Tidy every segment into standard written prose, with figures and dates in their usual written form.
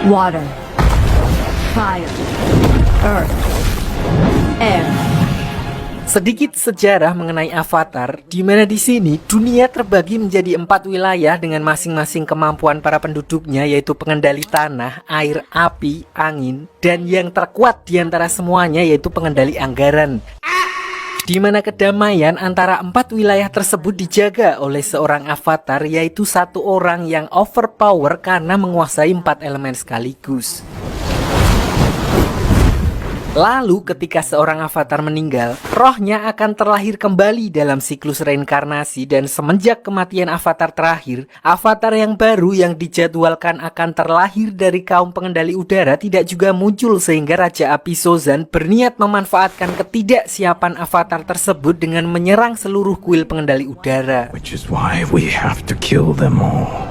Water, fire, earth, air. Sedikit sejarah mengenai Avatar, di mana di sini dunia terbagi menjadi 4 wilayah dengan masing-masing kemampuan para penduduknya, yaitu pengendali tanah, air, api, angin, dan yang terkuat di antara semuanya yaitu pengendali anggaran. Di mana kedamaian antara 4 wilayah tersebut dijaga oleh seorang avatar, yaitu satu orang yang overpower karena menguasai 4 elemen sekaligus. Lalu ketika seorang avatar meninggal, rohnya akan terlahir kembali dalam siklus reinkarnasi, dan semenjak kematian avatar terakhir, avatar yang baru yang dijadwalkan akan terlahir dari kaum pengendali udara tidak juga muncul, sehingga Raja Api Sozan berniat memanfaatkan ketidaksiapan avatar tersebut dengan menyerang seluruh kuil pengendali udara. Which is why we have to kill them all.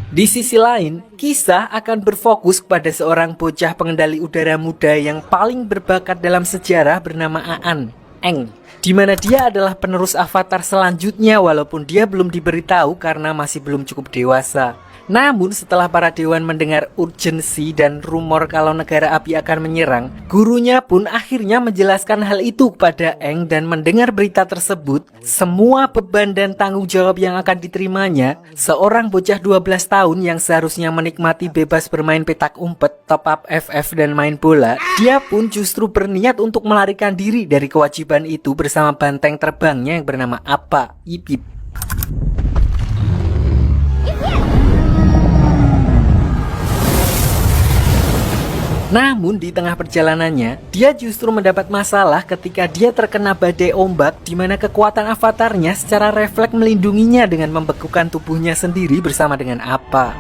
Di sisi lain, kisah akan berfokus pada seorang bocah pengendali udara muda yang paling berbakat dalam sejarah bernama Aan, Eng, di mana dia adalah penerus avatar selanjutnya walaupun dia belum diberitahu karena masih belum cukup dewasa. Namun setelah para dewan mendengar urgensi dan rumor kalau negara api akan menyerang, gurunya pun akhirnya menjelaskan hal itu kepada Eng, dan mendengar berita tersebut, semua beban dan tanggung jawab yang akan diterimanya, seorang bocah 12 tahun yang seharusnya menikmati bebas bermain petak umpet, top up FF dan main bola, dia pun justru berniat untuk melarikan diri dari kewajiban itu bersama banteng terbangnya yang bernama Appa, Ip Ip. Namun di tengah perjalanannya, dia justru mendapat masalah ketika dia terkena badai ombak, di mana kekuatan avatarnya secara refleks melindunginya dengan membekukan tubuhnya sendiri bersama dengan Appa.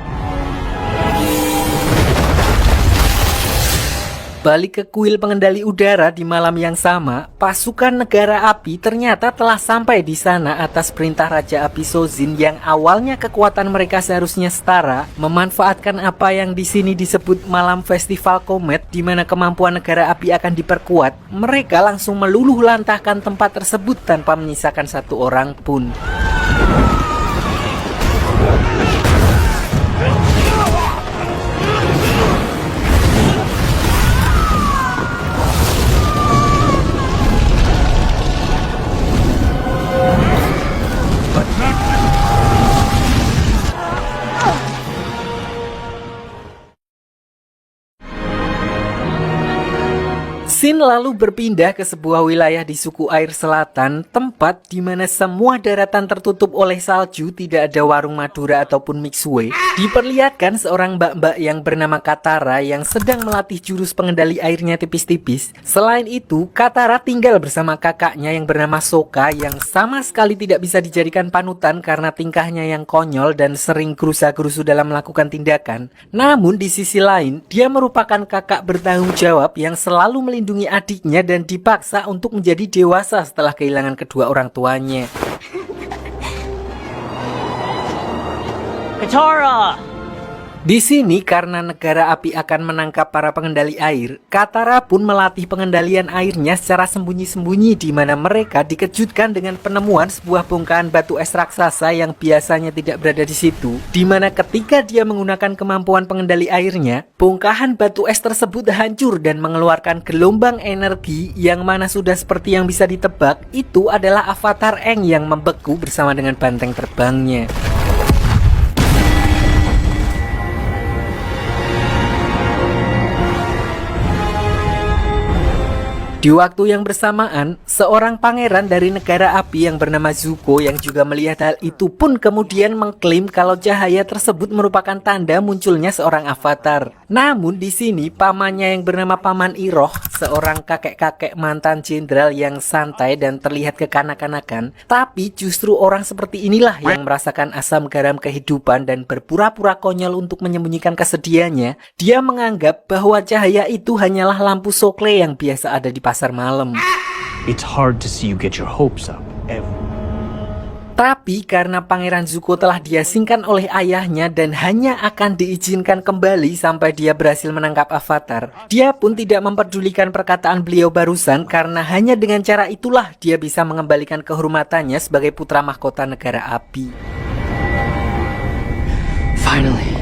Balik ke kuil pengendali udara di malam yang sama, pasukan negara api ternyata telah sampai di sana atas perintah Raja Api Sozin yang awalnya kekuatan mereka seharusnya setara, memanfaatkan apa yang di sini disebut malam festival komet, di mana kemampuan negara api akan diperkuat. Mereka langsung meluluh lantahkan tempat tersebut tanpa menyisakan satu orang pun. Scene lalu berpindah ke sebuah wilayah di suku air selatan, tempat di mana semua daratan tertutup oleh salju, tidak ada warung Madura ataupun mixue. Diperlihatkan seorang mbak-mbak yang bernama Katara yang sedang melatih jurus pengendali airnya tipis-tipis. Selain itu, Katara tinggal bersama kakaknya yang bernama Sokka yang sama sekali tidak bisa dijadikan panutan karena tingkahnya yang konyol dan sering gerusa-gerusu dalam melakukan tindakan. Namun di sisi lain, dia merupakan kakak bertanggung jawab yang selalu melindungi adiknya dan dipaksa untuk menjadi dewasa setelah kehilangan kedua orang tuanya. Katara! Di sini karena negara api akan menangkap para pengendali air, Katara pun melatih pengendalian airnya secara sembunyi-sembunyi, di mana mereka dikejutkan dengan penemuan sebuah bongkahan batu es raksasa yang biasanya tidak berada di situ, di mana ketika dia menggunakan kemampuan pengendali airnya, bongkahan batu es tersebut hancur dan mengeluarkan gelombang energi yang mana sudah seperti yang bisa ditebak, itu adalah avatar Eng yang membeku bersama dengan banteng terbangnya. Di waktu yang bersamaan, seorang pangeran dari negara api yang bernama Zuko yang juga melihat hal itu pun kemudian mengklaim kalau cahaya tersebut merupakan tanda munculnya seorang avatar. Namun di sini pamannya yang bernama Paman Iroh, seorang kakek-kakek mantan jenderal yang santai dan terlihat kekanak-kanakan, tapi justru orang seperti inilah yang merasakan asam garam kehidupan dan berpura-pura konyol untuk menyembunyikan kesedihannya. Dia menganggap bahwa cahaya itu hanyalah lampu sokle yang biasa ada di pasar malam. It's hard to see you get your hopes up. Tapi karena Pangeran Zuko telah diasingkan oleh ayahnya dan hanya akan diizinkan kembali sampai dia berhasil menangkap Avatar, dia pun tidak memperdulikan perkataan beliau barusan karena hanya dengan cara itulah dia bisa mengembalikan kehormatannya sebagai putra mahkota negara api. Finally.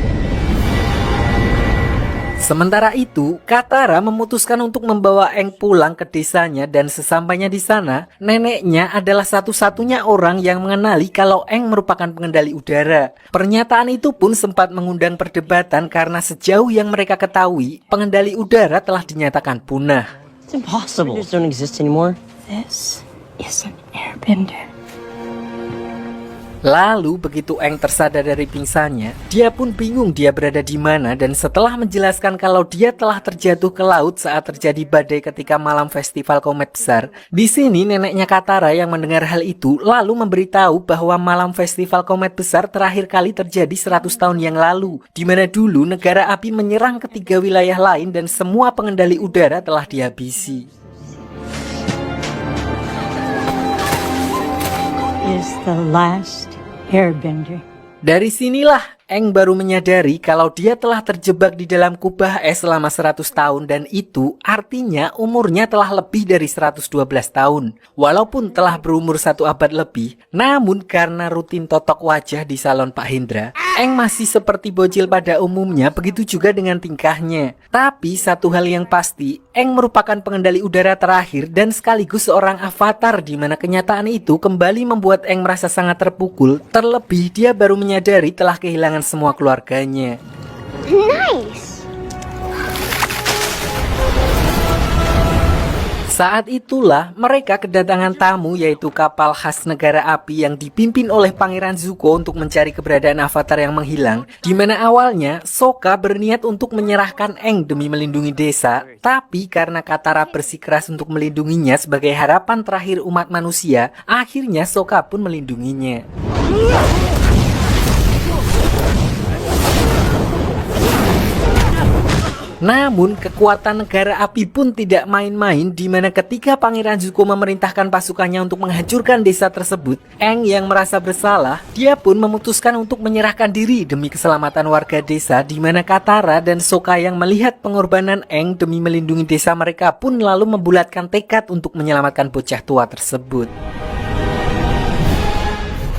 Sementara itu, Katara memutuskan untuk membawa Aang pulang ke desanya dan sesampainya di sana, neneknya adalah satu-satunya orang yang mengenali kalau Aang merupakan pengendali udara. Pernyataan itu pun sempat mengundang perdebatan karena sejauh yang mereka ketahui, pengendali udara telah dinyatakan punah. It's impossible. Airbenders don't exist anymore. This is an airbender. Lalu begitu Aang tersadar dari pingsannya, dia pun bingung dia berada di mana dan setelah menjelaskan kalau dia telah terjatuh ke laut saat terjadi badai ketika malam festival komet besar. Di sini neneknya Katara yang mendengar hal itu lalu memberitahu bahwa malam festival komet besar terakhir kali terjadi 100 tahun yang lalu, di mana dulu negara api menyerang ke 3 wilayah lain dan semua pengendali udara telah dihabisi. Is the last airbender. Dari sinilah Aang baru menyadari kalau dia telah terjebak di dalam kubah es selama 100 tahun dan itu artinya umurnya telah lebih dari 112 tahun. Walaupun telah berumur 1 abad lebih, namun karena rutin totok wajah di salon Pak Hendra, Aang masih seperti bocil pada umumnya, begitu juga dengan tingkahnya. Tapi satu hal yang pasti, Aang merupakan pengendali udara terakhir dan sekaligus seorang avatar di mana kenyataan itu kembali membuat Aang merasa sangat terpukul, terlebih dia baru menyadari telah kehilangan semua keluarganya. Nice. Saat itulah mereka kedatangan tamu yaitu kapal khas negara api yang dipimpin oleh Pangeran Zuko untuk mencari keberadaan avatar yang menghilang, di mana awalnya Sokka berniat untuk menyerahkan Aang demi melindungi desa, tapi karena Katara bersikeras untuk melindunginya sebagai harapan terakhir umat manusia, akhirnya Sokka pun melindunginya. Namun kekuatan negara api pun tidak main-main, di mana ketika Pangeran Zuko memerintahkan pasukannya untuk menghancurkan desa tersebut, Aang yang merasa bersalah, dia pun memutuskan untuk menyerahkan diri demi keselamatan warga desa, di mana Katara dan Sokka yang melihat pengorbanan Aang demi melindungi desa mereka pun lalu membulatkan tekad untuk menyelamatkan bocah tua tersebut.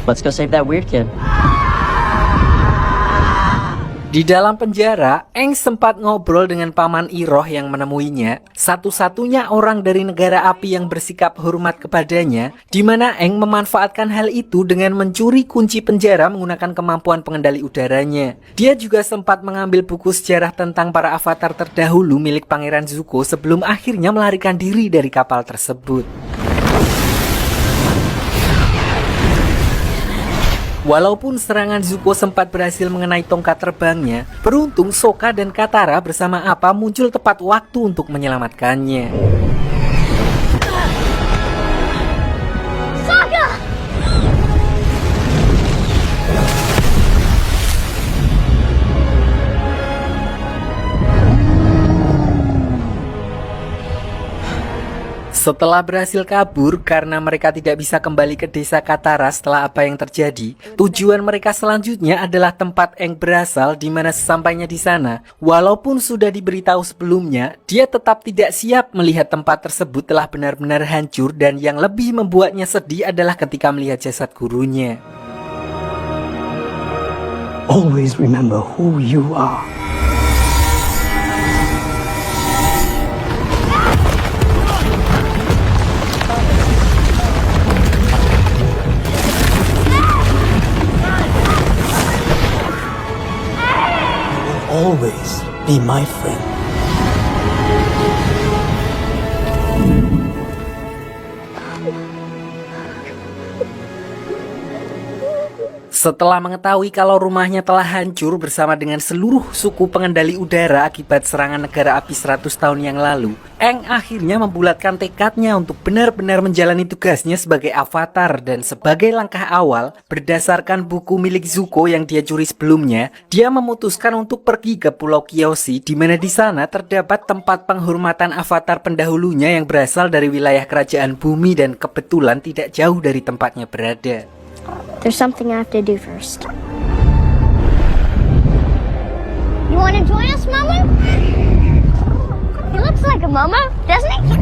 Let's go save that weird kid. Di dalam penjara, Aang sempat ngobrol dengan Paman Iroh yang menemuinya, satu-satunya orang dari negara api yang bersikap hormat kepadanya, di mana Aang memanfaatkan hal itu dengan mencuri kunci penjara menggunakan kemampuan pengendali udaranya. Dia juga sempat mengambil buku sejarah tentang para avatar terdahulu milik Pangeran Zuko sebelum akhirnya melarikan diri dari kapal tersebut. Walaupun serangan Zuko sempat berhasil mengenai tongkat terbangnya, beruntung Sokka dan Katara bersama Appa muncul tepat waktu untuk menyelamatkannya. Setelah berhasil kabur karena mereka tidak bisa kembali ke desa Katara setelah apa yang terjadi, tujuan mereka selanjutnya adalah tempat Aang berasal, di mana sesampainya di sana, walaupun sudah diberitahu sebelumnya, dia tetap tidak siap melihat tempat tersebut telah benar-benar hancur, dan yang lebih membuatnya sedih adalah ketika melihat jasad gurunya. Always remember who you are. Always be my friend. Setelah mengetahui kalau rumahnya telah hancur bersama dengan seluruh suku pengendali udara akibat serangan negara api 100 tahun yang lalu, Aang akhirnya membulatkan tekadnya untuk benar-benar menjalani tugasnya sebagai avatar, dan sebagai langkah awal, berdasarkan buku milik Zuko yang dia curi sebelumnya, dia memutuskan untuk pergi ke Pulau Kyoshi, di mana di sana terdapat tempat penghormatan avatar pendahulunya yang berasal dari wilayah kerajaan bumi dan kebetulan tidak jauh dari tempatnya berada. There's something I have to do first. You want to join us, Mama? He looks like a mama, doesn't he?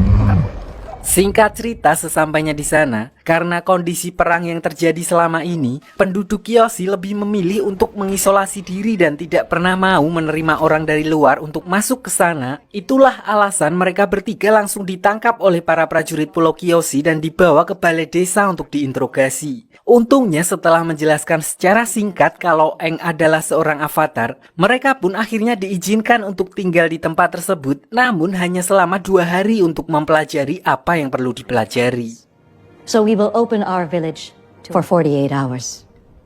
Singkat cerita, sesampainya di sana, Karena kondisi perang yang terjadi selama ini, penduduk Kyoshi lebih memilih untuk mengisolasi diri dan tidak pernah mau menerima orang dari luar untuk masuk ke sana. Itulah alasan mereka bertiga langsung ditangkap oleh para prajurit Pulau Kyoshi dan dibawa ke balai desa untuk diinterogasi. Untungnya setelah menjelaskan secara singkat kalau Aang adalah seorang avatar, mereka pun akhirnya diizinkan untuk tinggal di tempat tersebut, namun hanya selama 2 hari untuk mempelajari apa yang perlu dipelajari. So we will open our village for 48 hours.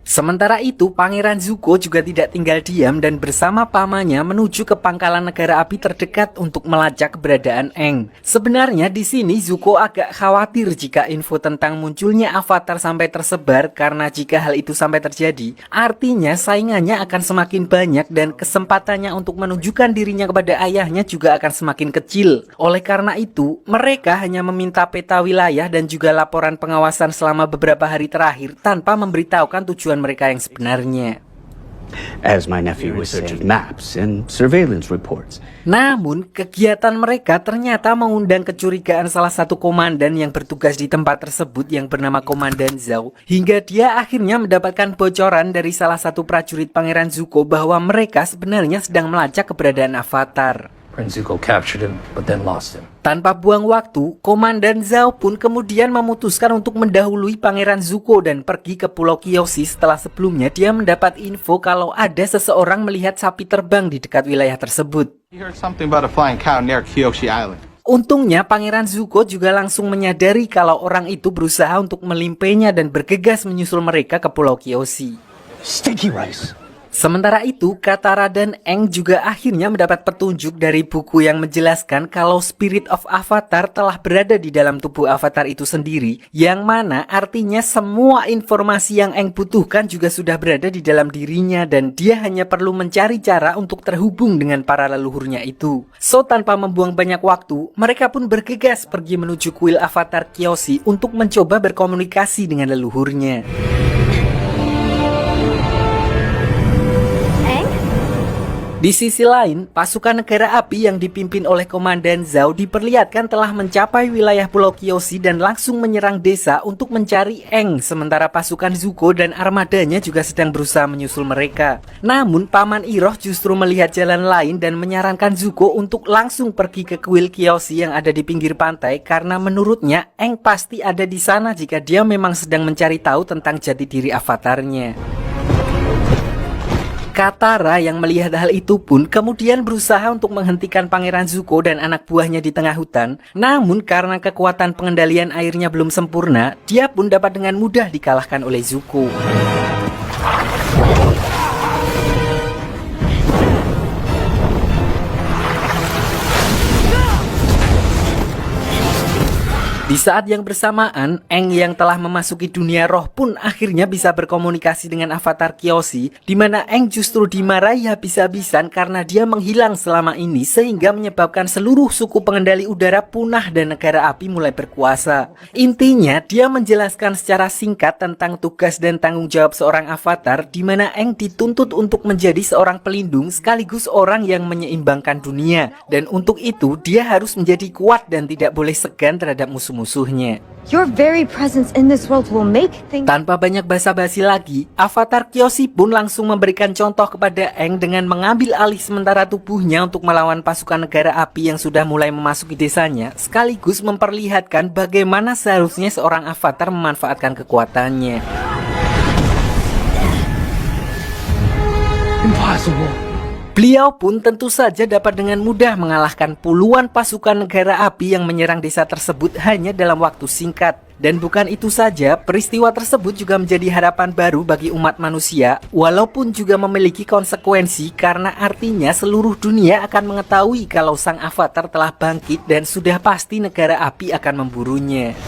Sementara itu, Pangeran Zuko juga tidak tinggal diam dan bersama pamannya menuju ke pangkalan negara api terdekat untuk melacak keberadaan Aang. Sebenarnya di sini Zuko agak khawatir jika info tentang munculnya avatar sampai tersebar, karena jika hal itu sampai terjadi, artinya saingannya akan semakin banyak dan kesempatannya untuk menunjukkan dirinya kepada ayahnya juga akan semakin kecil. Oleh karena itu, mereka hanya meminta peta wilayah dan juga laporan pengawasan selama beberapa hari terakhir tanpa memberitahukan tujuan mereka yang sebenarnya. As my nephew was saying, maps and surveillance reports. Namun, kegiatan mereka ternyata mengundang kecurigaan salah satu komandan yang bertugas di tempat tersebut yang bernama Komandan Zhao, hingga dia akhirnya mendapatkan bocoran dari salah satu prajurit Pangeran Zuko bahwa mereka sebenarnya sedang melacak keberadaan avatar. Prince Zuko captured him, but then lost him. Tanpa buang waktu, Komandan Zhao pun kemudian memutuskan untuk mendahului Pangeran Zuko dan pergi ke Pulau Kyoshi setelah sebelumnya dia mendapat info kalau ada seseorang melihat sapi terbang di dekat wilayah tersebut. He heard something about a flying cow near Kyoshi Island. Untungnya Pangeran Zuko juga langsung menyadari kalau orang itu berusaha untuk melimpainya dan bergegas menyusul mereka ke Pulau Kyoshi. Sticky rice. Sementara itu, Katara dan Aang juga akhirnya mendapat petunjuk dari buku yang menjelaskan kalau Spirit of Avatar telah berada di dalam tubuh avatar itu sendiri, yang mana artinya semua informasi yang Aang butuhkan juga sudah berada di dalam dirinya dan dia hanya perlu mencari cara untuk terhubung dengan para leluhurnya itu. So, tanpa membuang banyak waktu, mereka pun bergegas pergi menuju kuil avatar Kyoshi untuk mencoba berkomunikasi dengan leluhurnya. Di sisi lain, pasukan negara api yang dipimpin oleh Komandan Zhao diperlihatkan telah mencapai wilayah Pulau Kyoshi dan langsung menyerang desa untuk mencari Aang, sementara pasukan Zuko dan armadanya juga sedang berusaha menyusul mereka. Namun, Paman Iroh justru melihat jalan lain dan menyarankan Zuko untuk langsung pergi ke kuil Kyoshi yang ada di pinggir pantai karena menurutnya Aang pasti ada di sana jika dia memang sedang mencari tahu tentang jati diri avatarnya. Katara yang melihat hal itu pun kemudian berusaha untuk menghentikan Pangeran Zuko dan anak buahnya di tengah hutan. Namun karena kekuatan pengendalian airnya belum sempurna, dia pun dapat dengan mudah dikalahkan oleh Zuko. Di saat yang bersamaan, Aang yang telah memasuki dunia roh pun akhirnya bisa berkomunikasi dengan avatar Kyoshi, di mana Aang justru dimarahi habis-habisan karena dia menghilang selama ini sehingga menyebabkan seluruh suku pengendali udara punah dan negara api mulai berkuasa. Intinya, dia menjelaskan secara singkat tentang tugas dan tanggung jawab seorang avatar, di mana Aang dituntut untuk menjadi seorang pelindung sekaligus orang yang menyeimbangkan dunia, dan untuk itu dia harus menjadi kuat dan tidak boleh segan terhadap musuhnya. Your very presence in this world will make things... Tanpa banyak basa-basi lagi, avatar Kyoshi pun langsung memberikan contoh kepada Aang dengan mengambil alih sementara tubuhnya untuk melawan pasukan negara api yang sudah mulai memasuki desanya, sekaligus memperlihatkan bagaimana seharusnya seorang avatar memanfaatkan kekuatannya. Impossible. Beliau pun tentu saja dapat dengan mudah mengalahkan puluhan pasukan negara api yang menyerang desa tersebut hanya dalam waktu singkat. Dan bukan itu saja, peristiwa tersebut juga menjadi harapan baru bagi umat manusia, walaupun juga memiliki konsekuensi karena artinya seluruh dunia akan mengetahui kalau sang avatar telah bangkit dan sudah pasti negara api akan memburunya.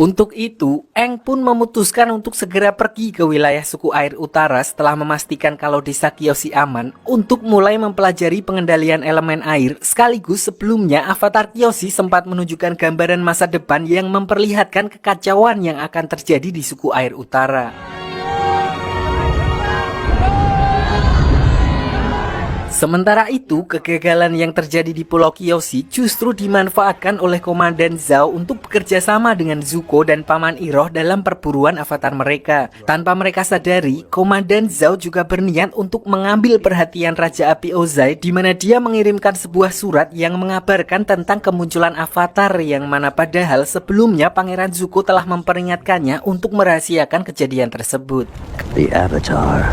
Untuk itu, Aang pun memutuskan untuk segera pergi ke wilayah suku air utara setelah memastikan kalau desa Kyoshi aman untuk mulai mempelajari pengendalian elemen air. Sekaligus sebelumnya, Avatar Kyoshi sempat menunjukkan gambaran masa depan yang memperlihatkan kekacauan yang akan terjadi di suku air utara. Sementara itu, kegagalan yang terjadi di Pulau Kyoshi justru dimanfaatkan oleh Komandan Zhao untuk bekerja sama dengan Zuko dan Paman Iroh dalam perburuan avatar mereka. Tanpa mereka sadari, Komandan Zhao juga berniat untuk mengambil perhatian Raja Api Ozai, di mana dia mengirimkan sebuah surat yang mengabarkan tentang kemunculan avatar yang mana padahal sebelumnya Pangeran Zuko telah memperingatkannya untuk merahasiakan kejadian tersebut. The Avatar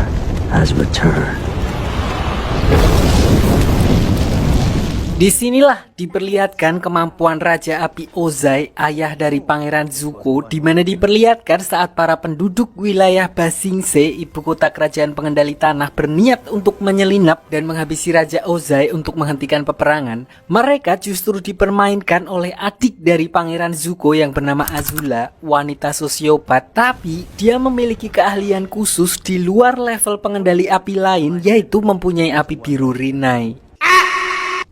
has returned. Disinilah diperlihatkan kemampuan Raja Api Ozai, ayah dari Pangeran Zuko, di mana diperlihatkan saat para penduduk wilayah Ba Sing Se, ibu kota kerajaan pengendali tanah, berniat untuk menyelinap dan menghabisi Raja Ozai untuk menghentikan peperangan. Mereka justru dipermainkan oleh adik dari Pangeran Zuko yang bernama Azula, wanita sosiopat, tapi dia memiliki keahlian khusus di luar level pengendali api lain, yaitu mempunyai api biru Rinai.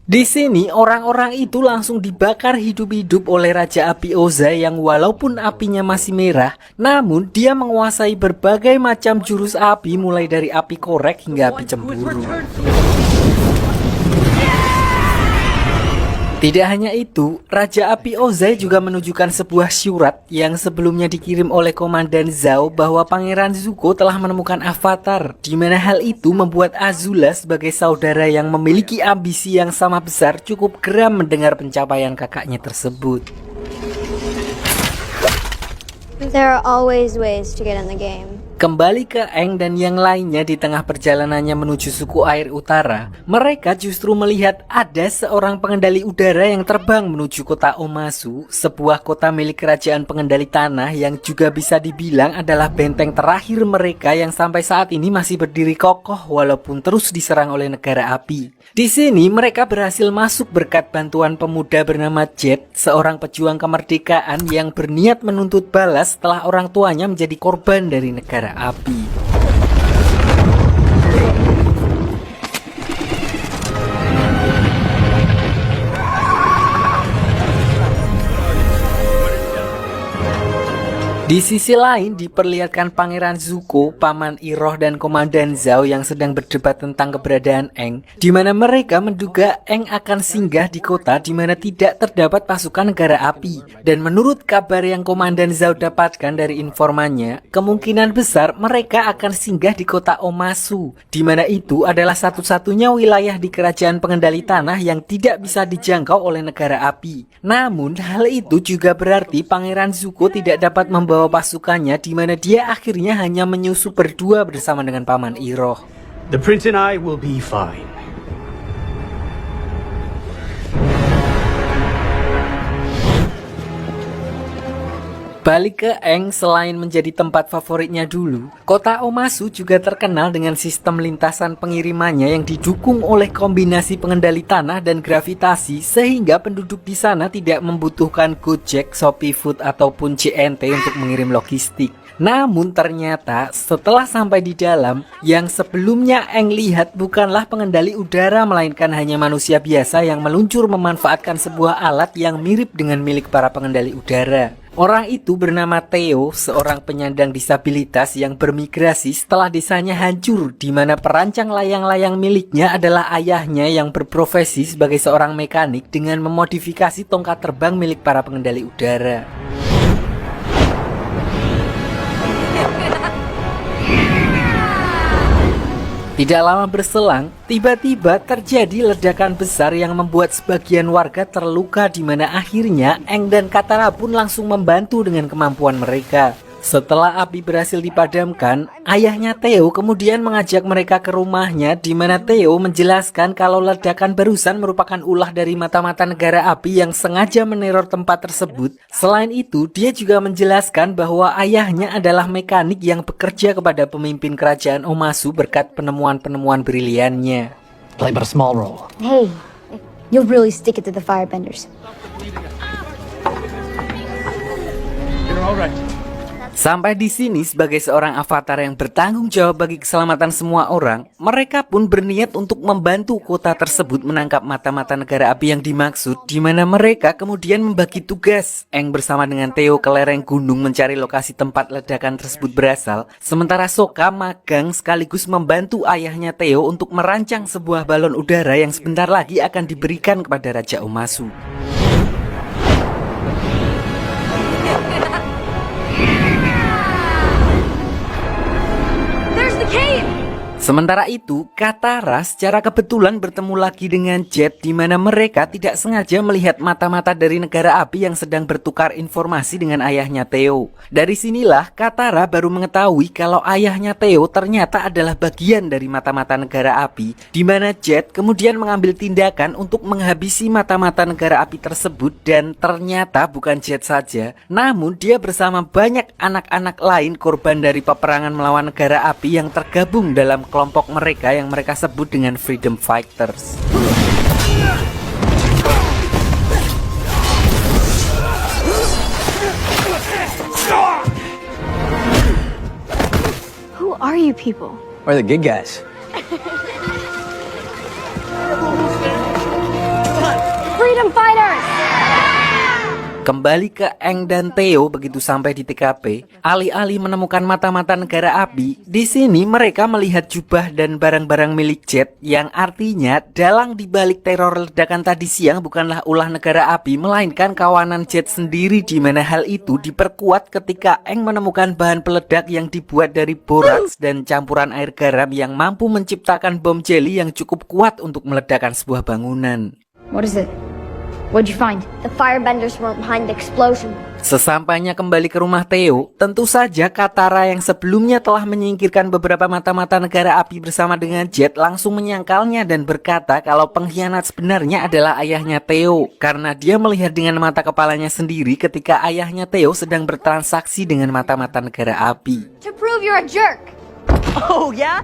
Di sini orang-orang itu langsung dibakar hidup-hidup oleh Raja Api Ozai yang walaupun apinya masih merah, namun dia menguasai berbagai macam jurus api mulai dari api korek hingga api cemburu. Tidak hanya itu, Raja Api Ozai juga menunjukkan sebuah surat yang sebelumnya dikirim oleh Komandan Zhao bahwa Pangeran Zuko telah menemukan avatar, di mana hal itu membuat Azula sebagai saudara yang memiliki ambisi yang sama besar cukup geram mendengar pencapaian kakaknya tersebut. There are always ways to get in the game. Kembali ke Aang dan yang lainnya di tengah perjalanannya menuju suku air utara, mereka justru melihat ada seorang pengendali udara yang terbang menuju kota Omasu, sebuah kota milik kerajaan pengendali tanah yang juga bisa dibilang adalah benteng terakhir mereka yang sampai saat ini masih berdiri kokoh walaupun terus diserang oleh negara api. Di sini mereka berhasil masuk berkat bantuan pemuda bernama Jet, seorang pejuang kemerdekaan yang berniat menuntut balas setelah orang tuanya menjadi korban dari negara api. Di sisi lain diperlihatkan Pangeran Zuko, Paman Iroh dan Komandan Zhao yang sedang berdebat tentang keberadaan Aang, di mana mereka menduga Aang akan singgah di kota di mana tidak terdapat pasukan negara api. Dan menurut kabar yang Komandan Zhao dapatkan dari informannya, kemungkinan besar mereka akan singgah di kota Omasu, di mana itu adalah satu-satunya wilayah di kerajaan pengendali tanah yang tidak bisa dijangkau oleh negara api. Namun hal itu juga berarti Pangeran Zuko tidak dapat membawa pasukannya, di mana dia akhirnya hanya menyusup berdua bersama dengan Paman Iroh. The prince and I will be fine. Balik ke Aang, selain menjadi tempat favoritnya dulu, kota Omasu juga terkenal dengan sistem lintasan pengirimannya yang didukung oleh kombinasi pengendali tanah dan gravitasi, sehingga penduduk di sana tidak membutuhkan Gojek, Shopee Food ataupun CNT untuk mengirim logistik. Namun ternyata setelah sampai di dalam, yang sebelumnya Aang lihat bukanlah pengendali udara melainkan hanya manusia biasa yang meluncur memanfaatkan sebuah alat yang mirip dengan milik para pengendali udara. Orang itu bernama Theo, seorang penyandang disabilitas yang bermigrasi setelah desanya hancur, di mana perancang layang-layang miliknya adalah ayahnya yang berprofesi sebagai seorang mekanik dengan memodifikasi tongkat terbang milik para pengendali udara. Tidak lama berselang, tiba-tiba terjadi ledakan besar yang membuat sebagian warga terluka, di mana akhirnya Aang dan Katara pun langsung membantu dengan kemampuan mereka. Setelah api berhasil dipadamkan, ayahnya Theo kemudian mengajak mereka ke rumahnya, di mana Theo menjelaskan kalau ledakan barusan merupakan ulah dari mata-mata negara api yang sengaja meneror tempat tersebut. Selain itu, dia juga menjelaskan bahwa ayahnya adalah mekanik yang bekerja kepada pemimpin kerajaan Omasu berkat penemuan-penemuan briliannya. Play but a small role. Hey, you'll really stick it to the firebenders. Sampai di sini sebagai seorang avatar yang bertanggung jawab bagi keselamatan semua orang, mereka pun berniat untuk membantu kota tersebut menangkap mata-mata negara api yang dimaksud, di mana mereka kemudian membagi tugas. Aang bersama dengan Theo ke lereng gunung mencari lokasi tempat ledakan tersebut berasal, sementara Sokka magang sekaligus membantu ayahnya Theo untuk merancang sebuah balon udara yang sebentar lagi akan diberikan kepada Raja Omasu. Sementara itu, Katara secara kebetulan bertemu lagi dengan Jet, di mana mereka tidak sengaja melihat mata-mata dari negara api yang sedang bertukar informasi dengan ayahnya Theo. Dari sinilah Katara baru mengetahui kalau ayahnya Theo ternyata adalah bagian dari mata-mata negara api, di mana Jet kemudian mengambil tindakan untuk menghabisi mata-mata negara api tersebut, dan ternyata bukan Jet saja, namun dia bersama banyak anak-anak lain korban dari peperangan melawan negara api yang tergabung dalam kelompok mereka yang mereka sebut dengan Freedom Fighters. Who are you people? We're the good guys. Freedom fighters! Kembali ke Aang dan Theo begitu sampai di TKP, alih-alih menemukan mata-mata negara api, di sini mereka melihat jubah dan barang-barang milik Jet, yang artinya dalang dibalik teror ledakan tadi siang bukanlah ulah negara api, melainkan kawanan Jet sendiri, di mana hal itu diperkuat ketika Aang menemukan bahan peledak yang dibuat dari boraks dan campuran air garam yang mampu menciptakan bom jelly yang cukup kuat untuk meledakkan sebuah bangunan. What is it? What'd you find? The firebenders weren't behind the explosion. Sesampainya kembali ke rumah Theo, tentu saja Katara yang sebelumnya telah menyingkirkan beberapa mata-mata negara api bersama dengan Jet langsung menyangkalnya dan berkata kalau pengkhianat sebenarnya adalah ayahnya Theo, karena dia melihat dengan mata kepalanya sendiri ketika ayahnya Theo sedang bertransaksi dengan mata-mata negara api. To prove you're a jerk. Oh, yeah?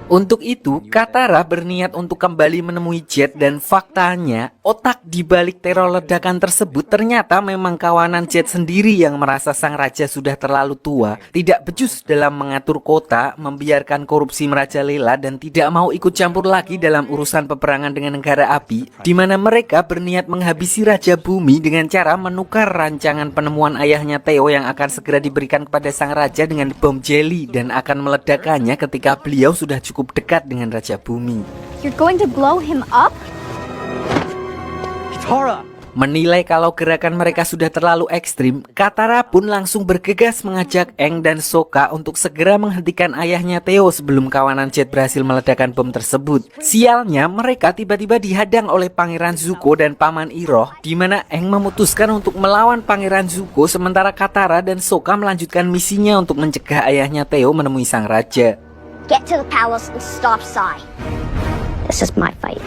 Untuk itu, Katara berniat untuk kembali menemui Jet, dan faktanya otak di balik teror ledakan tersebut ternyata memang kawanan Jet sendiri yang merasa sang raja sudah terlalu tua, tidak becus dalam mengatur kota, membiarkan korupsi merajalela, dan tidak mau ikut campur lagi dalam urusan peperangan dengan negara api, di mana mereka berniat menghabisi Raja Bumi dengan cara menukar rancangan penemuan ayahnya Theo yang akan segera diberikan kepada sang raja dengan bom jelly, dan akan meledakkannya ketika beliau sudah cukup dekat dengan Raja Bumi. You're going to blow him up? Katara! Menilai kalau gerakan mereka sudah terlalu ekstrim, Katara pun langsung bergegas mengajak Aang dan Sokka untuk segera menghentikan ayahnya Theo sebelum kawanan Jet berhasil meledakkan bom tersebut. Sialnya, mereka tiba-tiba dihadang oleh Pangeran Zuko dan Paman Iroh, di mana Aang memutuskan untuk melawan Pangeran Zuko, sementara Katara dan Sokka melanjutkan misinya untuk mencegah ayahnya Theo menemui sang raja. Get to the palace and stop Sai. This is my fight.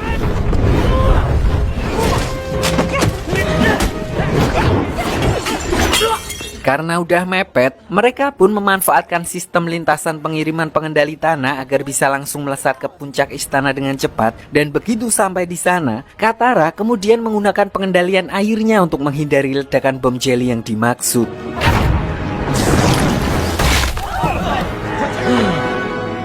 Karena udah mepet, mereka pun memanfaatkan sistem lintasan pengiriman pengendali tanah agar bisa langsung melesat ke puncak istana dengan cepat. Dan begitu sampai di sana, Katara kemudian menggunakan pengendalian airnya untuk menghindari ledakan bom jelly yang dimaksud.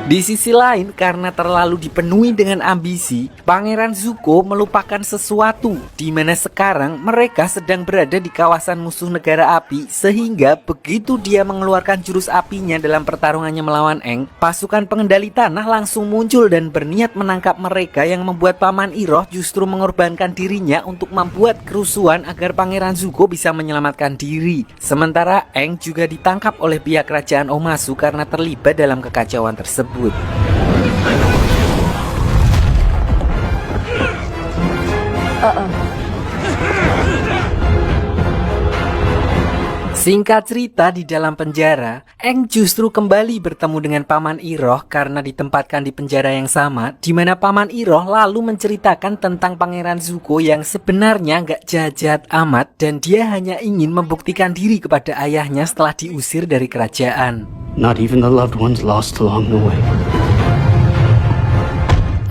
Di sisi lain, karena terlalu dipenuhi dengan ambisi, Pangeran Zuko melupakan sesuatu, di mana sekarang mereka sedang berada di kawasan musuh negara api, sehingga begitu dia mengeluarkan jurus apinya dalam pertarungannya melawan Aang, pasukan pengendali tanah langsung muncul dan berniat menangkap mereka, yang membuat Paman Iroh justru mengorbankan dirinya untuk membuat kerusuhan agar Pangeran Zuko bisa menyelamatkan diri. Sementara Aang juga ditangkap oleh pihak kerajaan Omasu karena terlibat dalam kekacauan tersebut. Singkat cerita, di dalam penjara, Aang justru kembali bertemu dengan Paman Iroh karena ditempatkan di penjara yang sama, di mana Paman Iroh lalu menceritakan tentang Pangeran Zuko yang sebenarnya nggak jahat amat, dan dia hanya ingin membuktikan diri kepada ayahnya setelah diusir dari kerajaan. Not even the loved ones lost along the way.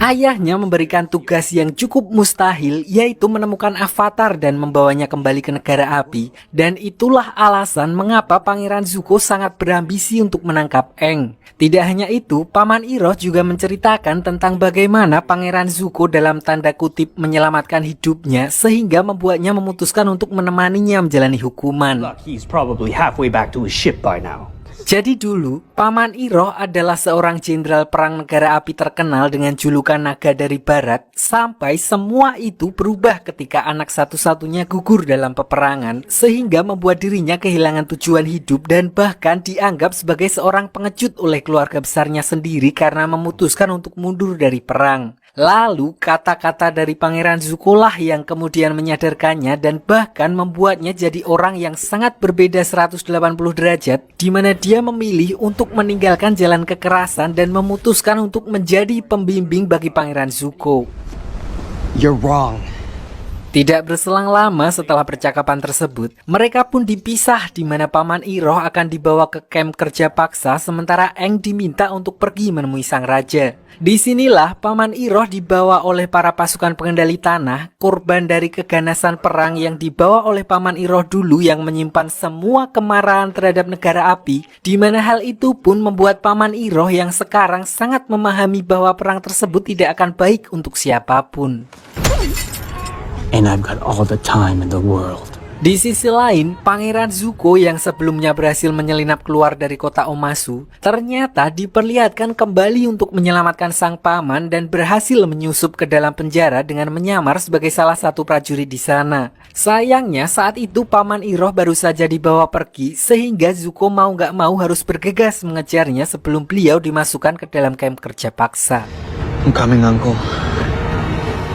Ayahnya memberikan tugas yang cukup mustahil, yaitu menemukan Avatar dan membawanya kembali ke negara api. Dan itulah alasan mengapa Pangeran Zuko sangat berambisi untuk menangkap Aang. Tidak hanya itu, Paman Iroh juga menceritakan tentang bagaimana Pangeran Zuko dalam tanda kutip menyelamatkan hidupnya, sehingga membuatnya memutuskan untuk menemaninya menjalani hukuman. He's probably halfway back to his ship by now. Jadi dulu, Paman Iroh adalah seorang jenderal perang negara api terkenal dengan julukan Naga dari Barat, sampai semua itu berubah ketika anak satu-satunya gugur dalam peperangan, sehingga membuat dirinya kehilangan tujuan hidup dan bahkan dianggap sebagai seorang pengecut oleh keluarga besarnya sendiri karena memutuskan untuk mundur dari perang. Lalu kata-kata dari Pangeran Zuko lah yang kemudian menyadarkannya dan bahkan membuatnya jadi orang yang sangat berbeda 180 derajat, di mana dia memilih untuk meninggalkan jalan kekerasan dan memutuskan untuk menjadi pembimbing bagi Pangeran Zuko. You're wrong. Tidak berselang lama setelah percakapan tersebut, mereka pun dipisah di mana Paman Iroh akan dibawa ke kamp kerja paksa sementara Aang diminta untuk pergi menemui sang raja. Disinilah Paman Iroh dibawa oleh para pasukan pengendali tanah, korban dari keganasan perang yang dibawa oleh Paman Iroh dulu yang menyimpan semua kemarahan terhadap negara api, di mana hal itu pun membuat Paman Iroh yang sekarang sangat memahami bahwa perang tersebut tidak akan baik untuk siapapun. And I've got all the time in the world. Di sisi lain, Pangeran Zuko yang sebelumnya berhasil menyelinap keluar dari kota Omasu, ternyata diperlihatkan kembali untuk menyelamatkan sang paman dan berhasil menyusup ke dalam penjara dengan menyamar sebagai salah satu prajurit di sana. Sayangnya saat itu Paman Iroh baru saja dibawa pergi, sehingga Zuko mau gak mau harus bergegas mengejarnya sebelum beliau dimasukkan ke dalam kamp kerja paksa. I'm coming, Uncle.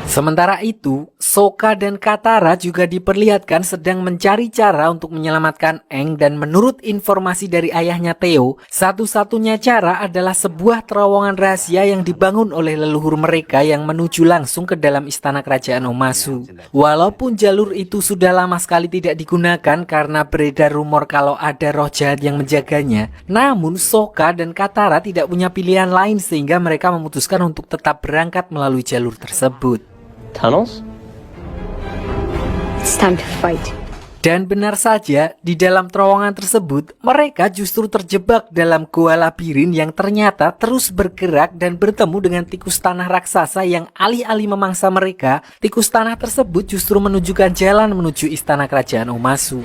Sementara itu, Sokka dan Katara juga diperlihatkan sedang mencari cara untuk menyelamatkan Aang dan menurut informasi dari ayahnya Theo, satu-satunya cara adalah sebuah terowongan rahasia yang dibangun oleh leluhur mereka yang menuju langsung ke dalam istana kerajaan Omasu. Walaupun jalur itu sudah lama sekali tidak digunakan karena beredar rumor kalau ada roh jahat yang menjaganya, namun Sokka dan Katara tidak punya pilihan lain sehingga mereka memutuskan untuk tetap berangkat melalui jalur tersebut. Tunnels? It's time to fight. Dan benar saja, di dalam terowongan tersebut, mereka justru terjebak dalam goa labirin yang ternyata terus bergerak dan bertemu dengan tikus tanah raksasa yang alih-alih memangsa mereka, tikus tanah tersebut justru menunjukkan jalan menuju istana kerajaan Omasu.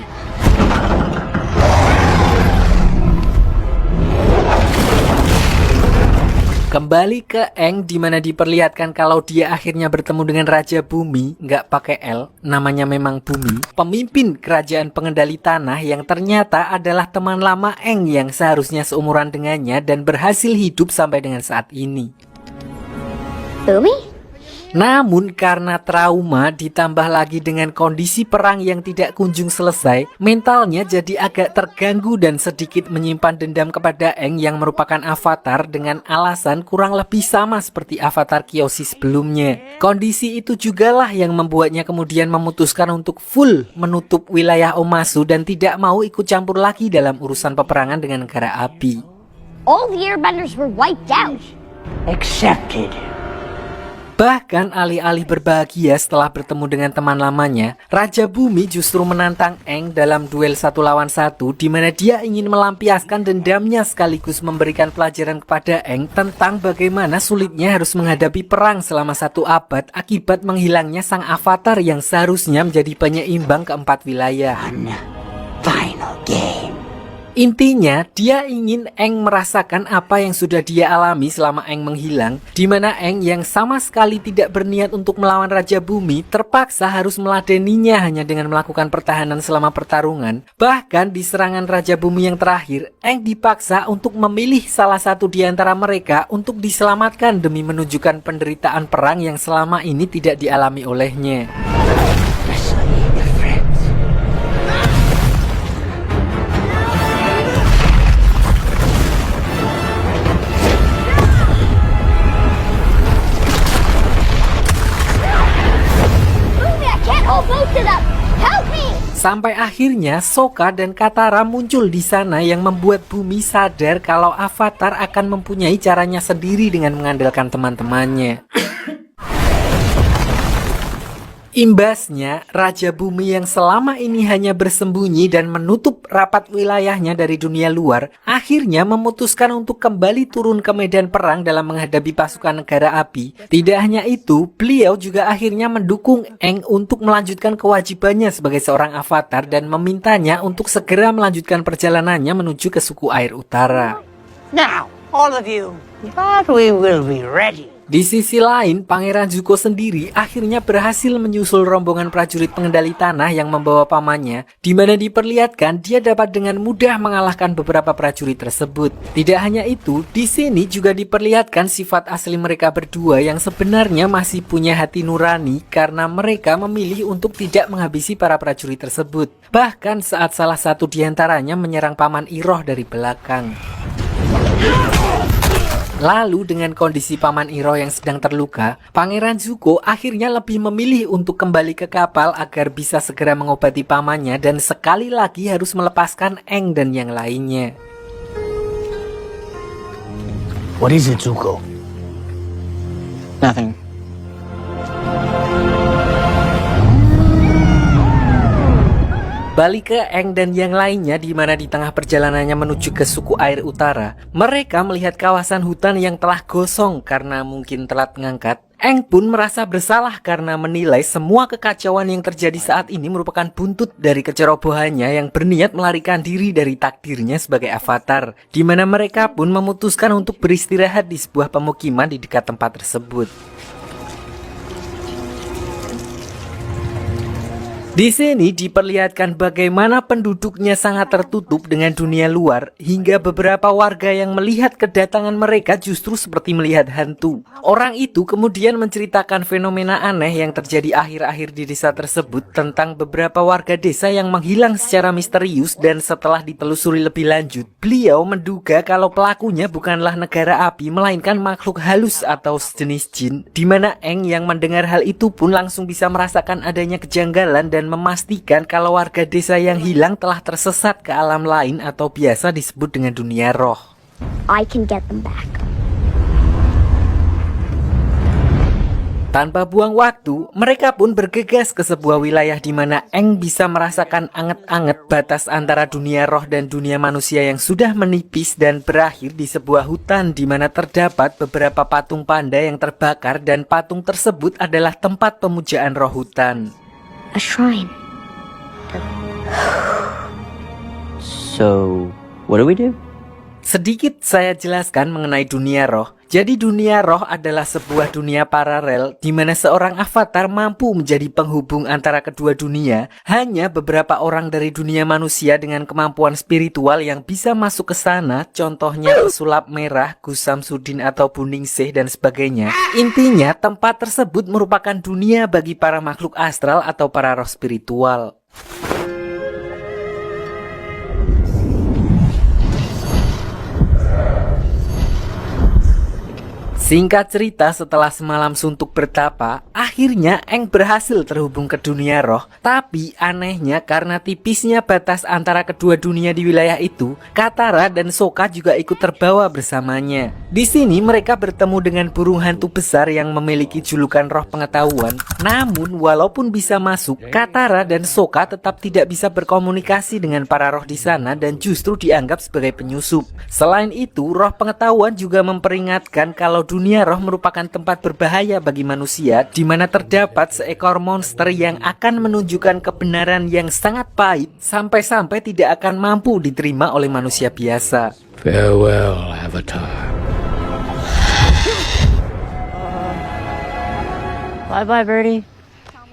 Kembali ke Aang di mana diperlihatkan kalau dia akhirnya bertemu dengan Raja Bumi, nggak pakai L, namanya memang Bumi, pemimpin kerajaan pengendali tanah yang ternyata adalah teman lama Aang yang seharusnya seumuran dengannya dan berhasil hidup sampai dengan saat ini. Bumi? Namun karena trauma ditambah lagi dengan kondisi perang yang tidak kunjung selesai, mentalnya jadi agak terganggu dan sedikit menyimpan dendam kepada Aang yang merupakan avatar dengan alasan kurang lebih sama seperti avatar Kyoshi sebelumnya. Kondisi itu jugalah yang membuatnya kemudian memutuskan untuk full menutup wilayah Omasu dan tidak mau ikut campur lagi dalam urusan peperangan dengan negara api. All the airbenders were wiped out. Accepted. Bahkan alih-alih berbahagia setelah bertemu dengan teman lamanya, Raja Bumi justru menantang Aang dalam duel 1 lawan 1 di mana dia ingin melampiaskan dendamnya sekaligus memberikan pelajaran kepada Aang tentang bagaimana sulitnya harus menghadapi perang selama 1 abad akibat menghilangnya sang avatar yang seharusnya menjadi penyeimbang keempat wilayah. Final game. Intinya, dia ingin Aang merasakan apa yang sudah dia alami selama Aang menghilang, di mana Aang yang sama sekali tidak berniat untuk melawan Raja Bumi terpaksa harus meladeninya hanya dengan melakukan pertahanan selama pertarungan. Bahkan di serangan Raja Bumi yang terakhir, Aang dipaksa untuk memilih salah satu di antara mereka untuk diselamatkan demi menunjukkan penderitaan perang yang selama ini tidak dialami olehnya. Sampai akhirnya Sokka dan Katara muncul di sana yang membuat Bumi sadar kalau Avatar akan mempunyai caranya sendiri dengan mengandalkan teman-temannya. Imbasnya, Raja Bumi yang selama ini hanya bersembunyi dan menutup rapat wilayahnya dari dunia luar, akhirnya memutuskan untuk kembali turun ke medan perang dalam menghadapi pasukan negara api. Tidak hanya itu, beliau juga akhirnya mendukung Aang untuk melanjutkan kewajibannya sebagai seorang avatar dan memintanya untuk segera melanjutkan perjalanannya menuju ke suku air utara. Now, all of you, but we will be ready. Di sisi lain, Pangeran Zuko sendiri akhirnya berhasil menyusul rombongan prajurit pengendali tanah yang membawa pamannya, di mana diperlihatkan dia dapat dengan mudah mengalahkan beberapa prajurit tersebut. Tidak hanya itu, di sini juga diperlihatkan sifat asli mereka berdua yang sebenarnya masih punya hati nurani karena mereka memilih untuk tidak menghabisi para prajurit tersebut. Bahkan saat salah satu di antaranya menyerang paman Iroh dari belakang. Lalu dengan kondisi paman Iroh yang sedang terluka, Pangeran Zuko akhirnya lebih memilih untuk kembali ke kapal agar bisa segera mengobati pamannya dan sekali lagi harus melepaskan Aang dan yang lainnya. What is it, Zuko? Nothing. Balik ke Aang dan yang lainnya, di mana di tengah perjalanannya menuju ke suku air utara, mereka melihat kawasan hutan yang telah gosong karena mungkin telat mengangkat. Aang pun merasa bersalah karena menilai semua kekacauan yang terjadi saat ini merupakan buntut dari kecerobohannya yang berniat melarikan diri dari takdirnya sebagai avatar, di mana mereka pun memutuskan untuk beristirahat di sebuah pemukiman di dekat tempat tersebut. Di sini diperlihatkan bagaimana penduduknya sangat tertutup dengan dunia luar, hingga beberapa warga yang melihat kedatangan mereka justru seperti melihat hantu. Orang itu kemudian menceritakan fenomena aneh yang terjadi akhir-akhir di desa tersebut tentang beberapa warga desa yang menghilang secara misterius, dan setelah ditelusuri lebih lanjut, beliau menduga kalau pelakunya bukanlah negara api melainkan makhluk halus atau sejenis jin, di mana Aang yang mendengar hal itu pun langsung bisa merasakan adanya kejanggalan dan memastikan kalau warga desa yang hilang telah tersesat ke alam lain atau biasa disebut dengan dunia roh. I can get them back. Tanpa buang waktu, mereka pun bergegas ke sebuah wilayah di mana Aang bisa merasakan anget-anget batas antara dunia roh dan dunia manusia yang sudah menipis, dan berakhir di sebuah hutan di mana terdapat beberapa patung panda yang terbakar, dan patung tersebut adalah tempat pemujaan roh hutan. A shrine. So, what do we do? Sedikit saya jelaskan mengenai dunia roh. Jadi dunia roh adalah sebuah dunia paralel di mana seorang avatar mampu menjadi penghubung antara kedua dunia. Hanya beberapa orang dari dunia manusia dengan kemampuan spiritual yang bisa masuk ke sana. Contohnya pesulap merah, Gus Samsudin atau Buningsih dan sebagainya. Intinya tempat tersebut merupakan dunia bagi para makhluk astral atau para roh spiritual. Singkat cerita, setelah semalam suntuk bertapa, akhirnya Aang berhasil terhubung ke dunia roh. Tapi anehnya karena tipisnya batas antara kedua dunia di wilayah itu, Katara dan Sokka juga ikut terbawa bersamanya. Di sini mereka bertemu dengan burung hantu besar yang memiliki julukan roh pengetahuan. Namun walaupun bisa masuk, Katara dan Sokka tetap tidak bisa berkomunikasi dengan para roh di sana dan justru dianggap sebagai penyusup. Selain itu, roh pengetahuan juga memperingatkan kalau dunia roh merupakan tempat berbahaya bagi manusia, di mana terdapat seekor monster yang akan menunjukkan kebenaran yang sangat pahit sampai-sampai tidak akan mampu diterima oleh manusia biasa. Farewell, Avatar. Bye-bye, Birdie.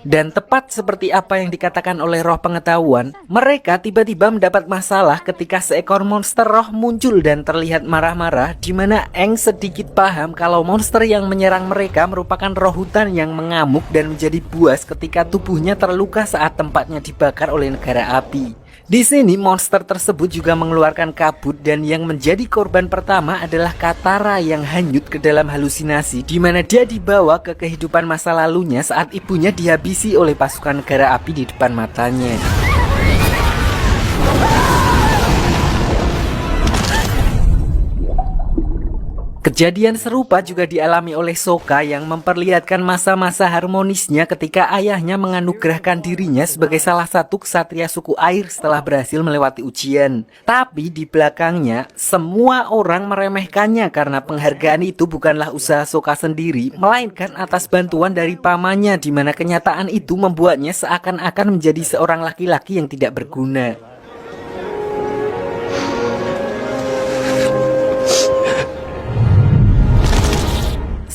Dan tepat seperti apa yang dikatakan oleh roh pengetahuan, mereka tiba-tiba mendapat masalah ketika seekor monster roh muncul dan terlihat marah-marah, di mana Aang sedikit paham kalau monster yang menyerang mereka merupakan roh hutan yang mengamuk dan menjadi buas ketika tubuhnya terluka saat tempatnya dibakar oleh negara api. Di sini monster tersebut juga mengeluarkan kabut, dan yang menjadi korban pertama adalah Katara yang hanyut ke dalam halusinasi, di mana dia dibawa ke kehidupan masa lalunya saat ibunya dihabisi oleh pasukan negara api di depan matanya. Kejadian serupa juga dialami oleh Sokka yang memperlihatkan masa-masa harmonisnya ketika ayahnya menganugerahkan dirinya sebagai salah satu ksatria suku air setelah berhasil melewati ujian. Tapi di belakangnya, semua orang meremehkannya karena penghargaan itu bukanlah usaha Sokka sendiri, melainkan atas bantuan dari pamannya, di mana kenyataan itu membuatnya seakan-akan menjadi seorang laki-laki yang tidak berguna.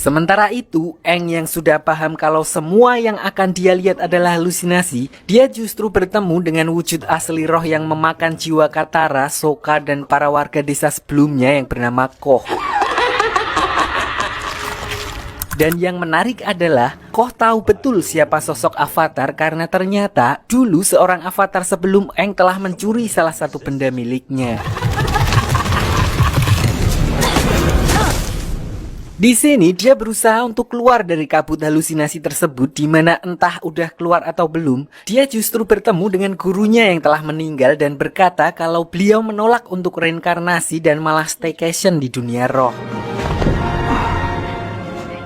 Sementara itu, Aang yang sudah paham kalau semua yang akan dia lihat adalah halusinasi, dia justru bertemu dengan wujud asli roh yang memakan jiwa Katara, Sokka, dan para warga desa sebelumnya yang bernama Koh. Dan yang menarik adalah, Koh tahu betul siapa sosok Avatar karena ternyata dulu seorang Avatar sebelum Aang telah mencuri salah satu benda miliknya. Di sini dia berusaha untuk keluar dari kabut halusinasi tersebut, di mana entah udah keluar atau belum, dia justru bertemu dengan gurunya yang telah meninggal dan berkata kalau beliau menolak untuk reinkarnasi dan malah staycation di dunia roh.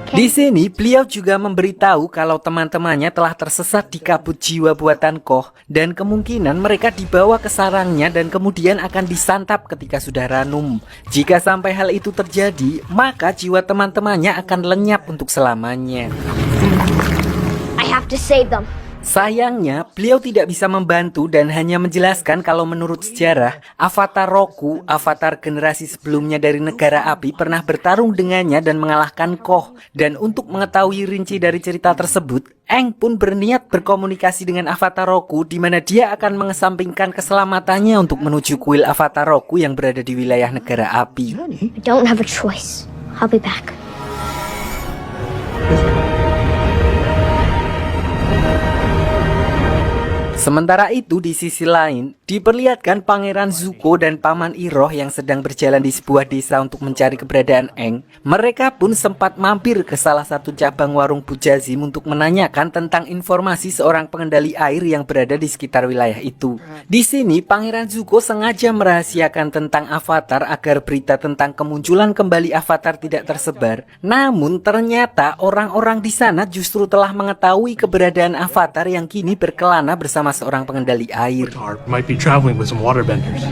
Di sini beliau juga memberitahu kalau teman-temannya telah tersesat di kabut jiwa buatan Koh dan kemungkinan mereka dibawa ke sarangnya dan kemudian akan disantap ketika sudah ranum. Jika sampai hal itu terjadi, maka jiwa teman-temannya akan lenyap untuk selamanya. I have to save them. Sayangnya, beliau tidak bisa membantu dan hanya menjelaskan kalau menurut sejarah, Avatar Roku, avatar generasi sebelumnya dari negara api, pernah bertarung dengannya dan mengalahkan Koh. Dan untuk mengetahui rinci dari cerita tersebut, Aang pun berniat berkomunikasi dengan Avatar Roku, di mana dia akan mengesampingkan keselamatannya untuk menuju kuil Avatar Roku yang berada di wilayah negara api. I don't have a choice. I'll be back. Sementara itu di sisi lain, diperlihatkan Pangeran Zuko dan Paman Iroh yang sedang berjalan di sebuah desa untuk mencari keberadaan Aang. Mereka pun sempat mampir ke salah satu cabang warung Bujazim untuk menanyakan tentang informasi seorang pengendali air yang berada di sekitar wilayah itu. Di sini Pangeran Zuko sengaja merahasiakan tentang Avatar agar berita tentang kemunculan kembali Avatar tidak tersebar. Namun ternyata orang-orang di sana justru telah mengetahui keberadaan Avatar yang kini berkelana bersama seorang pengendali air. Might be traveling with some waterbenders.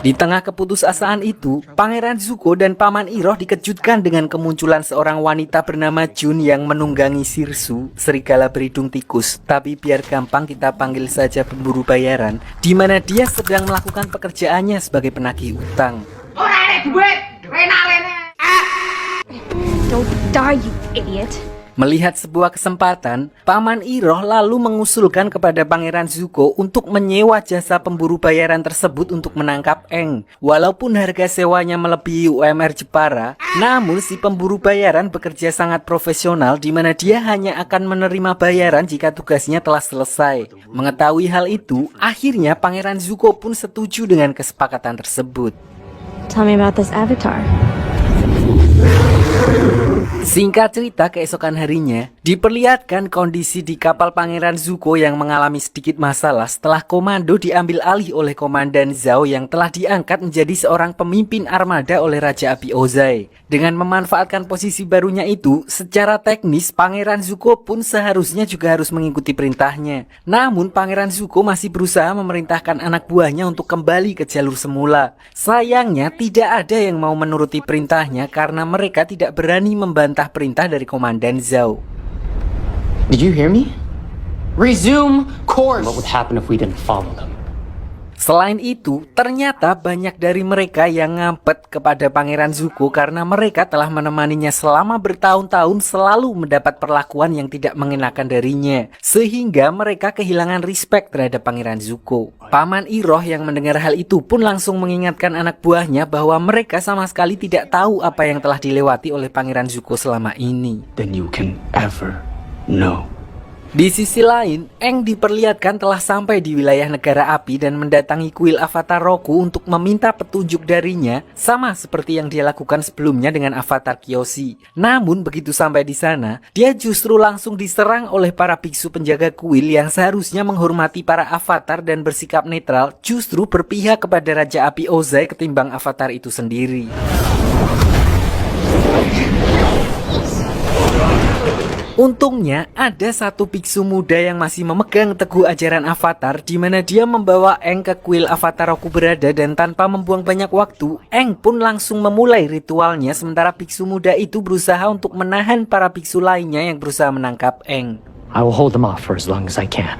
Di tengah keputusasaan itu, Pangeran Zuko dan Paman Iroh dikejutkan dengan kemunculan seorang wanita bernama Jun yang menunggangi Sirsu, serigala berhidung tikus. Tapi biar gampang kita panggil saja pemburu bayaran, di mana dia sedang melakukan pekerjaannya sebagai penagih utang. Don't die, you idiot. Melihat sebuah kesempatan, Paman Iroh lalu mengusulkan kepada Pangeran Zuko untuk menyewa jasa pemburu bayaran tersebut untuk menangkap Aang. Walaupun harga sewanya melebihi UMR Jepara, namun si pemburu bayaran bekerja sangat profesional, di mana dia hanya akan menerima bayaran jika tugasnya telah selesai. Mengetahui hal itu, akhirnya Pangeran Zuko pun setuju dengan kesepakatan tersebut. Tell me about this avatar. Singkat cerita, keesokan harinya diperlihatkan kondisi di kapal Pangeran Zuko yang mengalami sedikit masalah setelah komando diambil alih oleh Komandan Zhao yang telah diangkat menjadi seorang pemimpin armada oleh Raja Api Ozai. Dengan memanfaatkan posisi barunya itu, secara teknis Pangeran Zuko pun seharusnya juga harus mengikuti perintahnya. Namun Pangeran Zuko masih berusaha memerintahkan anak buahnya untuk kembali ke jalur semula. Sayangnya tidak ada yang mau menuruti perintahnya karena mereka tidak berani membantah perintah dari Komandan Zhao. Did you hear me? Resume course. What would happen if we didn't follow them? Selain itu, ternyata banyak dari mereka yang ngampet kepada Pangeran Zuko karena mereka telah menemaninya selama bertahun-tahun selalu mendapat perlakuan yang tidak mengenakan darinya. Sehingga mereka kehilangan respect terhadap Pangeran Zuko. Paman Iroh yang mendengar hal itu pun langsung mengingatkan anak buahnya bahwa mereka sama sekali tidak tahu apa yang telah dilewati oleh Pangeran Zuko selama ini. Then you can ever know Di sisi lain, Aang diperlihatkan telah sampai di wilayah negara api dan mendatangi kuil Avatar Roku untuk meminta petunjuk darinya, sama seperti yang dia lakukan sebelumnya dengan Avatar Kyoshi. Namun begitu sampai di sana, dia justru langsung diserang oleh para biksu penjaga kuil yang seharusnya menghormati para avatar dan bersikap netral, justru berpihak kepada Raja Api Ozai ketimbang avatar itu sendiri. Untungnya ada satu biksu muda yang masih memegang teguh ajaran Avatar, di mana dia membawa Aang ke kuil Avatar Roku berada, dan tanpa membuang banyak waktu, Aang pun langsung memulai ritualnya sementara biksu muda itu berusaha untuk menahan para biksu lainnya yang berusaha menangkap Aang. I will hold them off for as long as I can.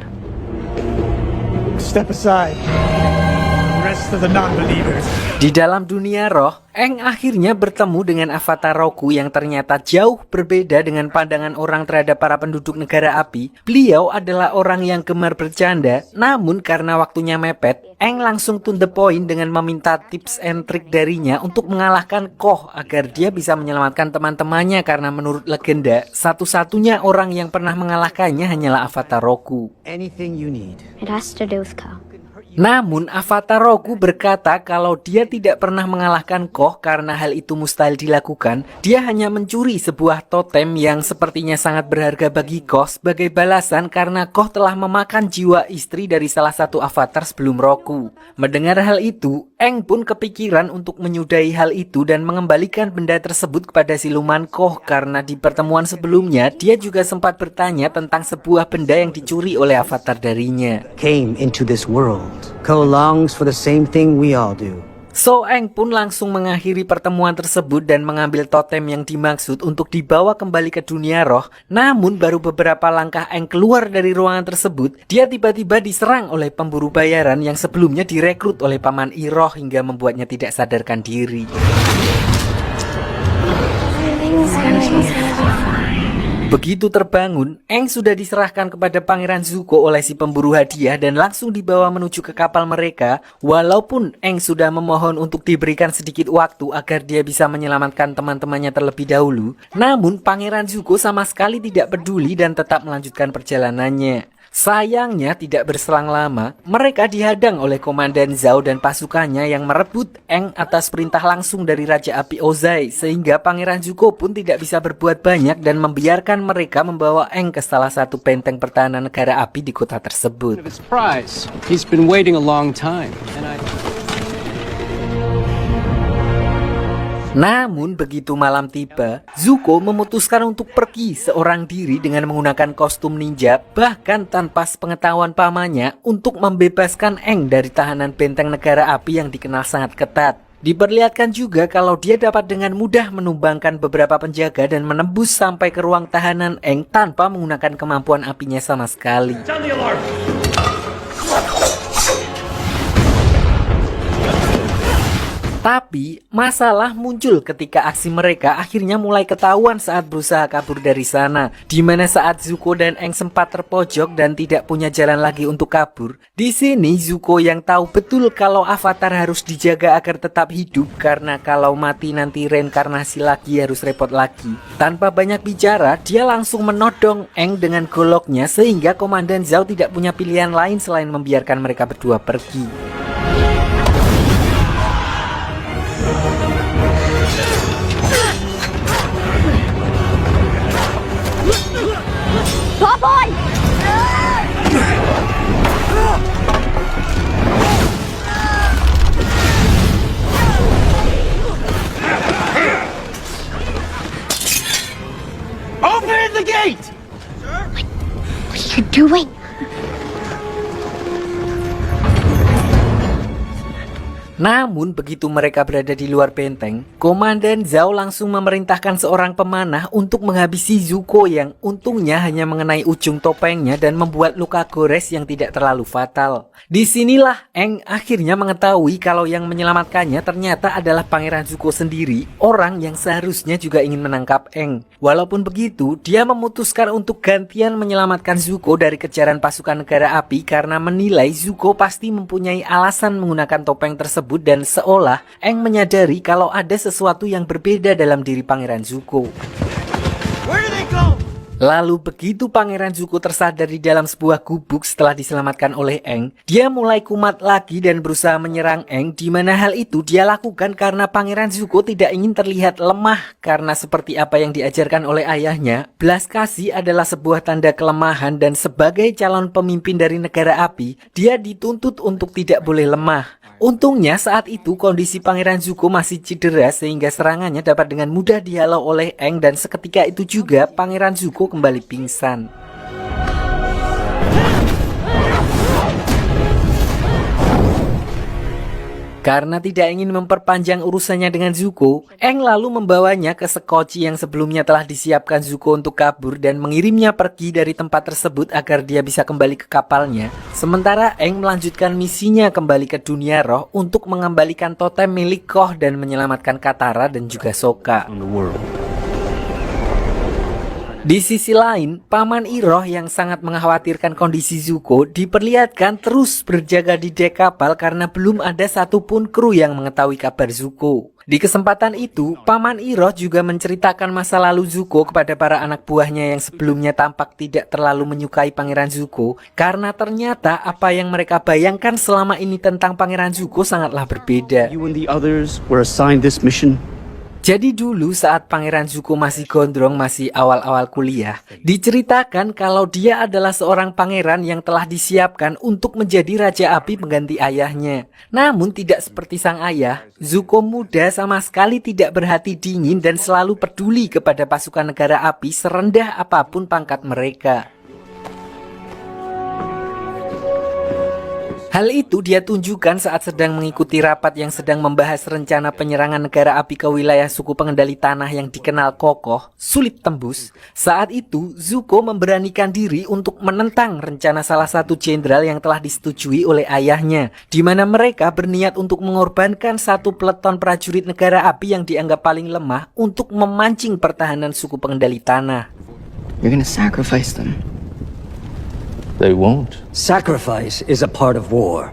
Step aside. Rest of the non-believers. Di dalam dunia roh, Aang akhirnya bertemu dengan Avatar Roku yang ternyata jauh berbeda dengan pandangan orang terhadap para penduduk negara api. Beliau adalah orang yang gemar bercanda, namun karena waktunya mepet, Aang langsung to the point dengan meminta tips and trick darinya untuk mengalahkan Koh agar dia bisa menyelamatkan teman-temannya, karena menurut legenda, satu-satunya orang yang pernah mengalahkannya hanyalah Avatar Roku. Anything you need. It has to do with Ko. Namun Avatar Roku berkata kalau dia tidak pernah mengalahkan Koh karena hal itu mustahil dilakukan. Dia hanya mencuri sebuah totem yang sepertinya sangat berharga bagi Koh sebagai balasan karena Koh telah memakan jiwa istri dari salah satu avatar sebelum Roku. Mendengar hal itu, Aang pun kepikiran untuk menyudahi hal itu dan mengembalikan benda tersebut kepada siluman Koh, karena di pertemuan sebelumnya dia juga sempat bertanya tentang sebuah benda yang dicuri oleh avatar darinya. Came into this world. Ko longs for the same thing we all do. So Aang pun langsung mengakhiri pertemuan tersebut dan mengambil totem yang dimaksud untuk dibawa kembali ke dunia roh. Namun baru beberapa langkah Aang keluar dari ruangan tersebut, dia tiba-tiba diserang oleh pemburu bayaran yang sebelumnya direkrut oleh Paman Iroh hingga membuatnya tidak sadarkan diri. Begitu terbangun, Aang sudah diserahkan kepada Pangeran Zuko oleh si pemburu hadiah dan langsung dibawa menuju ke kapal mereka. Walaupun Aang sudah memohon untuk diberikan sedikit waktu agar dia bisa menyelamatkan teman-temannya terlebih dahulu, namun Pangeran Zuko sama sekali tidak peduli dan tetap melanjutkan perjalanannya. Sayangnya tidak berselang lama, mereka dihadang oleh Komandan Zhao dan pasukannya yang merebut Aang atas perintah langsung dari Raja Api Ozai, sehingga Pangeran Zuko pun tidak bisa berbuat banyak dan membiarkan mereka membawa Aang ke salah satu benteng pertahanan negara api di kota tersebut. He's been waiting a long time, and Namun begitu malam tiba, Zuko memutuskan untuk pergi seorang diri dengan menggunakan kostum ninja, bahkan tanpa sepengetahuan pamannya, untuk membebaskan Aang dari tahanan benteng negara api yang dikenal sangat ketat. Diperlihatkan juga kalau dia dapat dengan mudah menumbangkan beberapa penjaga dan menembus sampai ke ruang tahanan Aang tanpa menggunakan kemampuan apinya sama sekali. Tapi, masalah muncul ketika aksi mereka akhirnya mulai ketahuan saat berusaha kabur dari sana. Dimana saat Zuko dan Aang sempat terpojok dan tidak punya jalan lagi untuk kabur. Di sini Zuko yang tahu betul kalau avatar harus dijaga agar tetap hidup, karena kalau mati nanti reinkarnasi lagi harus repot lagi. Tanpa banyak bicara, dia langsung menodong Aang dengan goloknya sehingga Komandan Zhao tidak punya pilihan lain selain membiarkan mereka berdua pergi. Hop on! Open the gate! What are you doing? Namun begitu mereka berada di luar benteng, Komandan Zhao langsung memerintahkan seorang pemanah untuk menghabisi Zuko yang untungnya hanya mengenai ujung topengnya dan membuat luka gores yang tidak terlalu fatal. Disinilah Aang akhirnya mengetahui kalau yang menyelamatkannya ternyata adalah Pangeran Zuko sendiri, orang yang seharusnya juga ingin menangkap Aang. Walaupun begitu, dia memutuskan untuk gantian menyelamatkan Zuko dari kejaran pasukan negara api karena menilai Zuko pasti mempunyai alasan menggunakan topeng tersebut, dan seolah Aang menyadari kalau ada sesuatu yang berbeda dalam diri Pangeran Zuko. Where do they go? Lalu begitu Pangeran Zuko tersadar di dalam sebuah gubuk setelah diselamatkan oleh Aang, dia mulai kumat lagi dan berusaha menyerang Aang, di mana hal itu dia lakukan karena Pangeran Zuko tidak ingin terlihat lemah, karena seperti apa yang diajarkan oleh ayahnya, belas kasih adalah sebuah tanda kelemahan dan sebagai calon pemimpin dari negara api, dia dituntut untuk tidak boleh lemah. Untungnya saat itu kondisi Pangeran Zuko masih cedera sehingga serangannya dapat dengan mudah dihalau oleh Aang, dan seketika itu juga Pangeran Zuko kembali pingsan. Karena tidak ingin memperpanjang urusannya dengan Zuko, Aang lalu membawanya ke sekoci yang sebelumnya telah disiapkan Zuko untuk kabur dan mengirimnya pergi dari tempat tersebut agar dia bisa kembali ke kapalnya. Sementara Aang melanjutkan misinya kembali ke dunia roh untuk mengembalikan totem milik Koh dan menyelamatkan Katara dan juga Sokka. Di sisi lain, Paman Iroh yang sangat mengkhawatirkan kondisi Zuko diperlihatkan terus berjaga di dek kapal karena belum ada satupun kru yang mengetahui kabar Zuko. Di kesempatan itu, Paman Iroh juga menceritakan masa lalu Zuko kepada para anak buahnya yang sebelumnya tampak tidak terlalu menyukai Pangeran Zuko, karena ternyata apa yang mereka bayangkan selama ini tentang Pangeran Zuko sangatlah berbeda. You and the others were assigned this mission. Jadi dulu saat Pangeran Zuko masih gondrong, masih awal-awal kuliah, diceritakan kalau dia adalah seorang pangeran yang telah disiapkan untuk menjadi Raja Api pengganti ayahnya. Namun tidak seperti sang ayah, Zuko muda sama sekali tidak berhati dingin dan selalu peduli kepada pasukan negara api serendah apapun pangkat mereka. Hal itu dia tunjukkan saat sedang mengikuti rapat yang sedang membahas rencana penyerangan negara api ke wilayah suku pengendali tanah yang dikenal kokoh, sulit tembus. Saat itu, Zuko memberanikan diri untuk menentang rencana salah satu jenderal yang telah disetujui oleh ayahnya, di mana mereka berniat untuk mengorbankan satu peleton prajurit negara api yang dianggap paling lemah untuk memancing pertahanan suku pengendali tanah. You're gonna sacrifice them. They won't. Sacrifice is a part of war.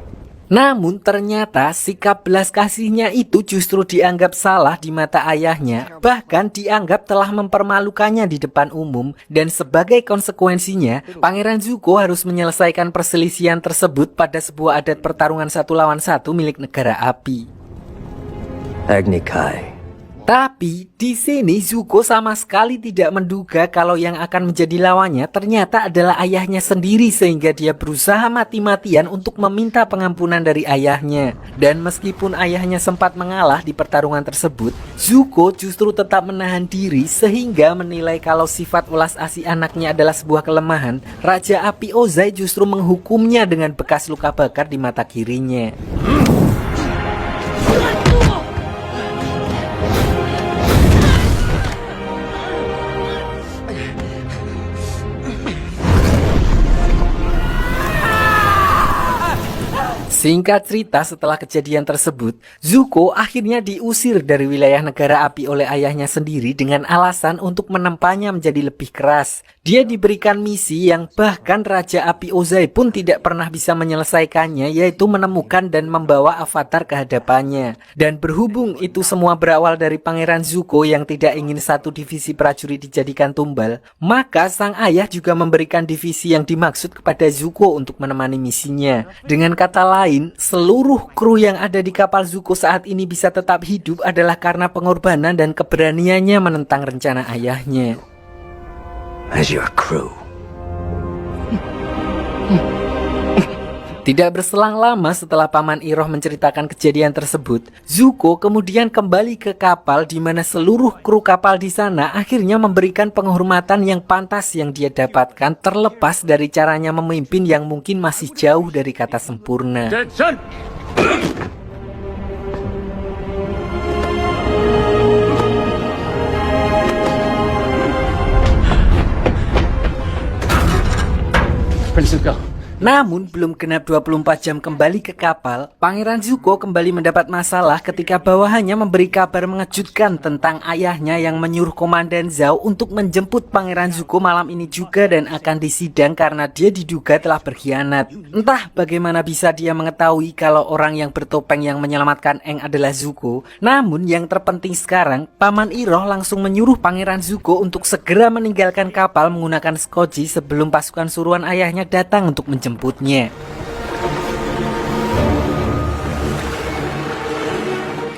Namun ternyata sikap belas kasihnya itu justru dianggap salah di mata ayahnya, bahkan dianggap telah mempermalukannya di depan umum, dan sebagai konsekuensinya, Pangeran Zuko harus menyelesaikan perselisihan tersebut pada sebuah adat pertarungan 1 lawan 1 milik negara api. Agni Kai. Tapi di sini Zuko sama sekali tidak menduga kalau yang akan menjadi lawannya ternyata adalah ayahnya sendiri, sehingga dia berusaha mati-matian untuk meminta pengampunan dari ayahnya. Dan meskipun ayahnya sempat mengalah di pertarungan tersebut, Zuko justru tetap menahan diri sehingga menilai kalau sifat welas asih anaknya adalah sebuah kelemahan. Raja Api Ozai justru menghukumnya dengan bekas luka bakar di mata kirinya. Singkat cerita, setelah kejadian tersebut, Zuko akhirnya diusir dari wilayah negara api oleh ayahnya sendiri dengan alasan untuk menempanya menjadi lebih keras. Dia diberikan misi yang bahkan Raja Api Ozai pun tidak pernah bisa menyelesaikannya, yaitu menemukan dan membawa avatar ke hadapannya. Dan berhubung itu semua berawal dari Pangeran Zuko yang tidak ingin satu divisi prajurit dijadikan tumbal, maka sang ayah juga memberikan divisi yang dimaksud kepada Zuko untuk menemani misinya. Dengan kata lain, seluruh kru yang ada di kapal Zuko saat ini bisa tetap hidup adalah karena pengorbanan dan keberaniannya menentang rencana ayahnya. As your crew. Tidak berselang lama setelah Paman Iroh menceritakan kejadian tersebut, Zuko kemudian kembali ke kapal di mana seluruh kru kapal di sana akhirnya memberikan penghormatan yang pantas yang dia dapatkan, terlepas dari caranya memimpin yang mungkin masih jauh dari kata sempurna. Prince Zuko, Namun, belum genap 24 jam kembali ke kapal, Pangeran Zuko kembali mendapat masalah ketika bawahannya memberi kabar mengejutkan tentang ayahnya yang menyuruh Komandan Zhao untuk menjemput Pangeran Zuko malam ini juga dan akan disidang karena dia diduga telah berkhianat. Entah bagaimana bisa dia mengetahui kalau orang yang bertopeng yang menyelamatkan Aang adalah Zuko. Namun, yang terpenting sekarang, Paman Iroh langsung menyuruh Pangeran Zuko untuk segera meninggalkan kapal menggunakan skoci sebelum pasukan suruhan ayahnya datang untuk menjemputnya.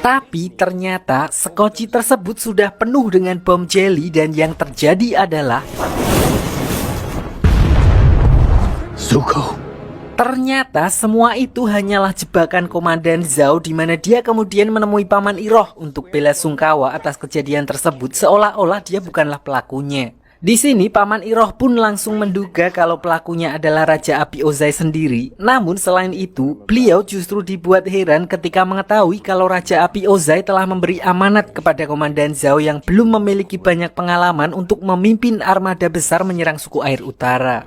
Tapi ternyata skoci tersebut sudah penuh dengan bom jelly dan yang terjadi adalah Zuko. ternyata semua itu hanyalah jebakan Komandan Zhao di mana dia kemudian menemui Paman Iroh untuk bela sungkawa atas kejadian tersebut seolah-olah dia bukanlah pelakunya. Di sini Paman Iroh pun langsung menduga kalau pelakunya adalah Raja Api Ozai sendiri. Namun selain itu, beliau justru dibuat heran ketika mengetahui kalau Raja Api Ozai telah memberi amanat kepada Komandan Zhao yang belum memiliki banyak pengalaman untuk memimpin armada besar menyerang suku air utara.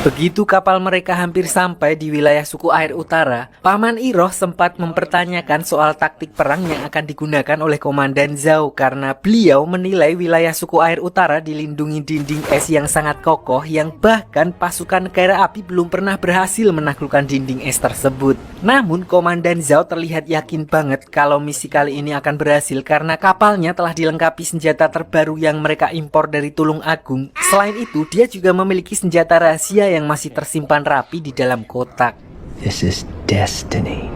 Begitu kapal mereka hampir sampai di wilayah suku air utara, Paman Iroh sempat mempertanyakan soal taktik perang yang akan digunakan oleh Komandan Zhao karena beliau menilai wilayah suku air utara dilindungi dinding es yang sangat kokoh yang bahkan pasukan negara api belum pernah berhasil menaklukkan dinding es tersebut. Namun Komandan Zhao terlihat yakin banget kalau misi kali ini akan berhasil karena kapalnya telah dilengkapi senjata terbaru yang mereka impor dari Tulung Agung. Selain itu, dia juga memiliki senjata rahasia yang masih tersimpan rapi di dalam kotak. This is destiny.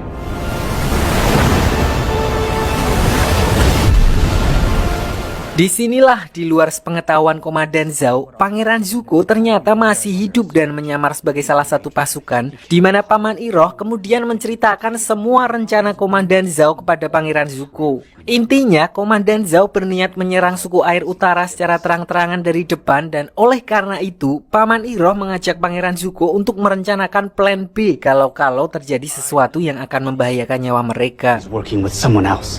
Disinilah di luar sepengetahuan Komandan Zhao, Pangeran Zuko ternyata masih hidup dan menyamar sebagai salah satu pasukan, di mana Paman Iroh kemudian menceritakan semua rencana Komandan Zhao kepada Pangeran Zuko. Intinya, Komandan Zhao berniat menyerang suku air utara secara terang-terangan dari depan dan oleh karena itu, Paman Iroh mengajak Pangeran Zuko untuk merencanakan plan B kalau terjadi sesuatu yang akan membahayakan nyawa mereka. Working with someone else.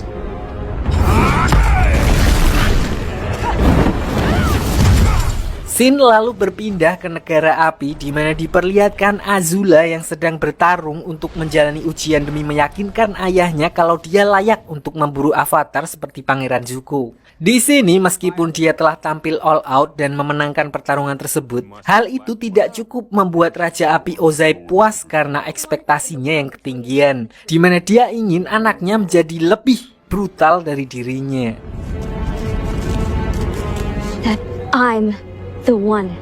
Scene lalu berpindah ke negara api di mana diperlihatkan Azula yang sedang bertarung untuk menjalani ujian demi meyakinkan ayahnya kalau dia layak untuk memburu avatar seperti Pangeran Zuko. Di sini meskipun dia telah tampil all out dan memenangkan pertarungan tersebut, hal itu tidak cukup membuat Raja Api Ozai puas karena ekspektasinya yang ketinggian, di mana dia ingin anaknya menjadi lebih brutal dari dirinya. That I'm the one.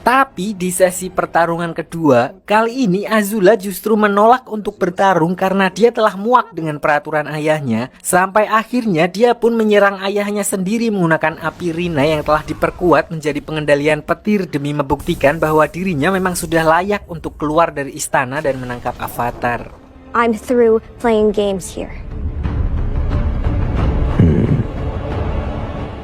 Tapi di sesi pertarungan kedua, kali ini Azula justru menolak untuk bertarung karena dia telah muak dengan peraturan ayahnya. Sampai akhirnya dia pun menyerang ayahnya sendiri menggunakan api Rina yang telah diperkuat menjadi pengendalian petir demi membuktikan bahwa dirinya memang sudah layak untuk keluar dari istana dan menangkap avatar. I'm through playing games here.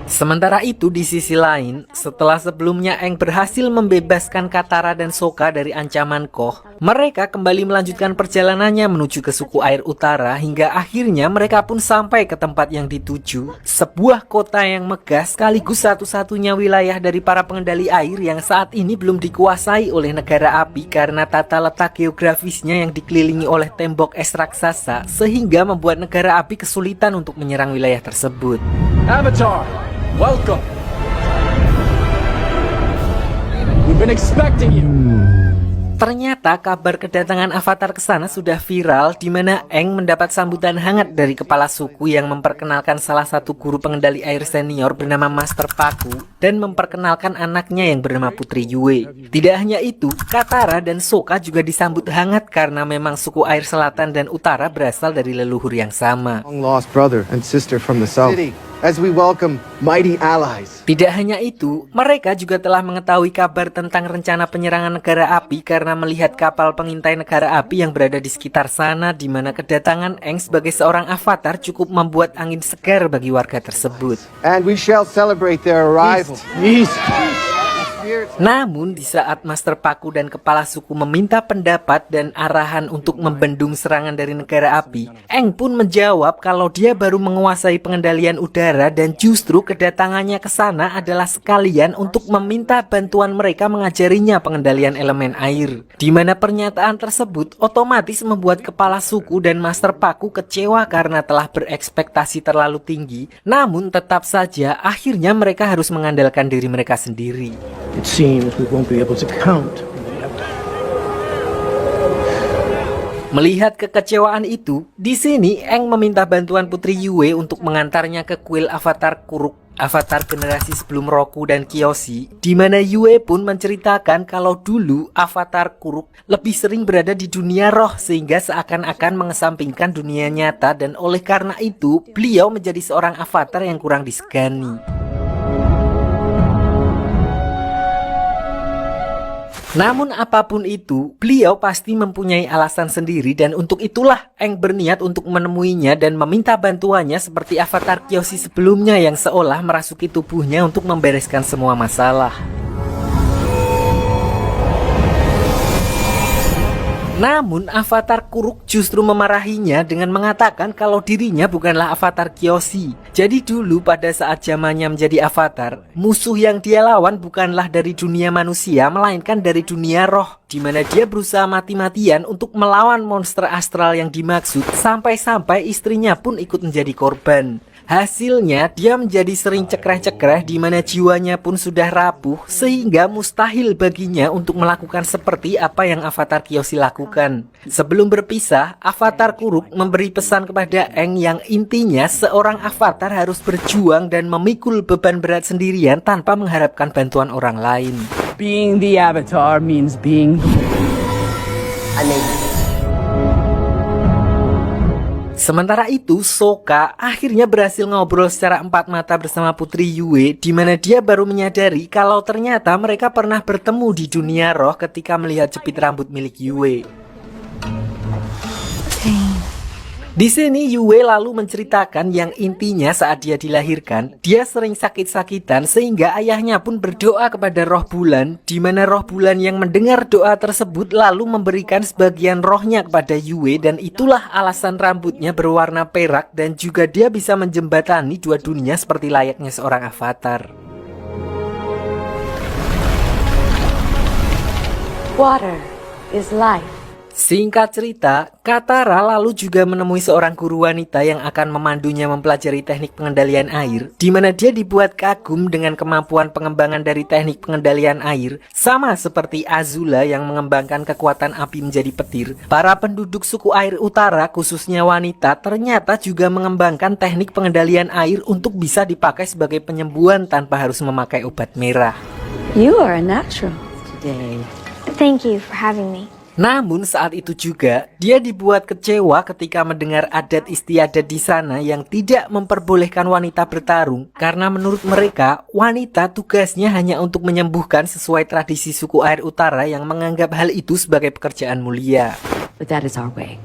Sementara itu di sisi lain, setelah sebelumnya Aang berhasil membebaskan Katara dan Sokka dari ancaman Koh, mereka kembali melanjutkan perjalanannya menuju ke suku air utara hingga akhirnya mereka pun sampai ke tempat yang dituju, sebuah kota yang megah sekaligus satu-satunya wilayah dari para pengendali air yang saat ini belum dikuasai oleh negara api karena tata letak geografisnya yang dikelilingi oleh tembok es raksasa sehingga membuat negara api kesulitan untuk menyerang wilayah tersebut. Avatar, welcome. We've been expecting you. Ternyata kabar kedatangan avatar ke sana sudah viral di mana Aang mendapat sambutan hangat dari kepala suku yang memperkenalkan salah satu guru pengendali air senior bernama Master Paku dan memperkenalkan anaknya yang bernama Putri Yue. Tidak hanya itu, Katara dan Sokka juga disambut hangat karena memang suku air selatan dan utara berasal dari leluhur yang sama. Long lost brother and sister from the south. As we welcome mighty allies. Tidak hanya itu, mereka juga telah mengetahui kabar tentang rencana penyerangan negara api karena melihat kapal pengintai negara api yang berada di sekitar sana di mana kedatangan Aang sebagai seorang avatar cukup membuat angin segar bagi warga tersebut. And we shall celebrate their arrival. Namun di saat Master Paku dan kepala suku meminta pendapat dan arahan untuk membendung serangan dari negara api, Aang pun menjawab kalau dia baru menguasai pengendalian udara dan justru kedatangannya ke sana adalah sekalian untuk meminta bantuan mereka mengajarinya pengendalian elemen air. Di mana pernyataan tersebut otomatis membuat kepala suku dan Master Paku kecewa karena telah berekspektasi terlalu tinggi. Namun tetap saja akhirnya mereka harus mengandalkan diri mereka sendiri. It seems we won't be able to count. Melihat kekecewaan itu, di sini Aang meminta bantuan Putri Yue untuk mengantarnya ke kuil Avatar Kuruk, avatar generasi sebelum Roku dan Kyoshi, di mana Yue pun menceritakan kalau dulu Avatar Kuruk lebih sering berada di dunia roh sehingga seakan-akan mengesampingkan dunia nyata, dan oleh karena itu beliau menjadi seorang avatar yang kurang disegani. Namun apapun itu, beliau pasti mempunyai alasan sendiri, dan untuk itulah Aang berniat untuk menemuinya dan meminta bantuannya seperti avatar Kyoshi sebelumnya yang seolah merasuki tubuhnya untuk membereskan semua masalah. Namun avatar Kuruk justru memarahinya dengan mengatakan kalau dirinya bukanlah avatar Kyoshi. Jadi dulu pada saat zamannya menjadi avatar, musuh yang dia lawan bukanlah dari dunia manusia melainkan dari dunia roh, di mana dia berusaha mati-matian untuk melawan monster astral yang dimaksud, sampai-sampai istrinya pun ikut menjadi korban. Hasilnya dia menjadi sering cekreh-cekreh di mana jiwanya pun sudah rapuh sehingga mustahil baginya untuk melakukan seperti apa yang avatar Kyoshi lakukan. Sebelum berpisah, avatar Kuruk memberi pesan kepada Aang yang intinya seorang avatar harus berjuang dan memikul beban berat sendirian tanpa mengharapkan bantuan orang lain. Being the Avatar means being Sementara itu, Sokka akhirnya berhasil ngobrol secara empat mata bersama Putri Yue, di mana dia baru menyadari kalau ternyata mereka pernah bertemu di dunia roh ketika melihat jepit rambut milik Yue. Di sini Yue lalu menceritakan yang intinya saat dia dilahirkan, dia sering sakit-sakitan sehingga ayahnya pun berdoa kepada roh bulan, di mana roh bulan yang mendengar doa tersebut lalu memberikan sebagian rohnya kepada Yue, dan itulah alasan rambutnya berwarna perak dan juga dia bisa menjembatani dua dunia seperti layaknya seorang avatar. Water is life. Singkat cerita, Katara lalu juga menemui seorang guru wanita yang akan memandunya mempelajari teknik pengendalian air, di mana dia dibuat kagum dengan kemampuan pengembangan dari teknik pengendalian air, sama seperti Azula yang mengembangkan kekuatan api menjadi petir. Para penduduk suku air utara, khususnya wanita, ternyata juga mengembangkan teknik pengendalian air untuk bisa dipakai sebagai penyembuhan tanpa harus memakai obat merah. You are a natural today. Thank you for having me. Namun saat itu juga, dia dibuat kecewa ketika mendengar adat istiadat di sana yang tidak memperbolehkan wanita bertarung, karena menurut mereka, wanita tugasnya hanya untuk menyembuhkan sesuai tradisi suku air utara yang menganggap hal itu sebagai pekerjaan mulia. But that is our way.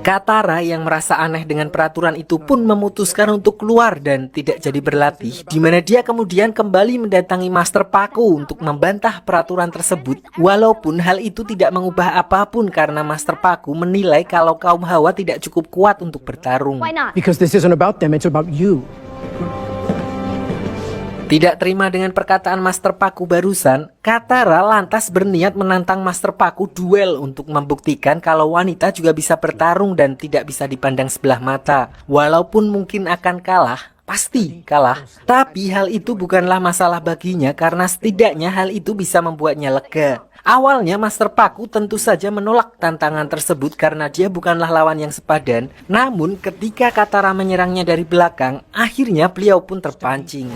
Katara yang merasa aneh dengan peraturan itu pun memutuskan untuk keluar dan tidak jadi berlatih, di mana dia kemudian kembali mendatangi Master Paku untuk membantah peraturan tersebut, walaupun hal itu tidak mengubah apapun karena Master Paku menilai kalau kaum Hawa tidak cukup kuat untuk bertarung. Why not? Because this isn't about them, it's about you. Tidak terima dengan perkataan Master Paku barusan, Katara lantas berniat menantang Master Paku duel untuk membuktikan kalau wanita juga bisa bertarung dan tidak bisa dipandang sebelah mata. Walaupun mungkin akan kalah, pasti kalah, tapi hal itu bukanlah masalah baginya karena setidaknya hal itu bisa membuatnya lega. Awalnya Master Paku tentu saja menolak tantangan tersebut karena dia bukanlah lawan yang sepadan. Namun ketika Katara menyerangnya dari belakang, akhirnya beliau pun terpancing.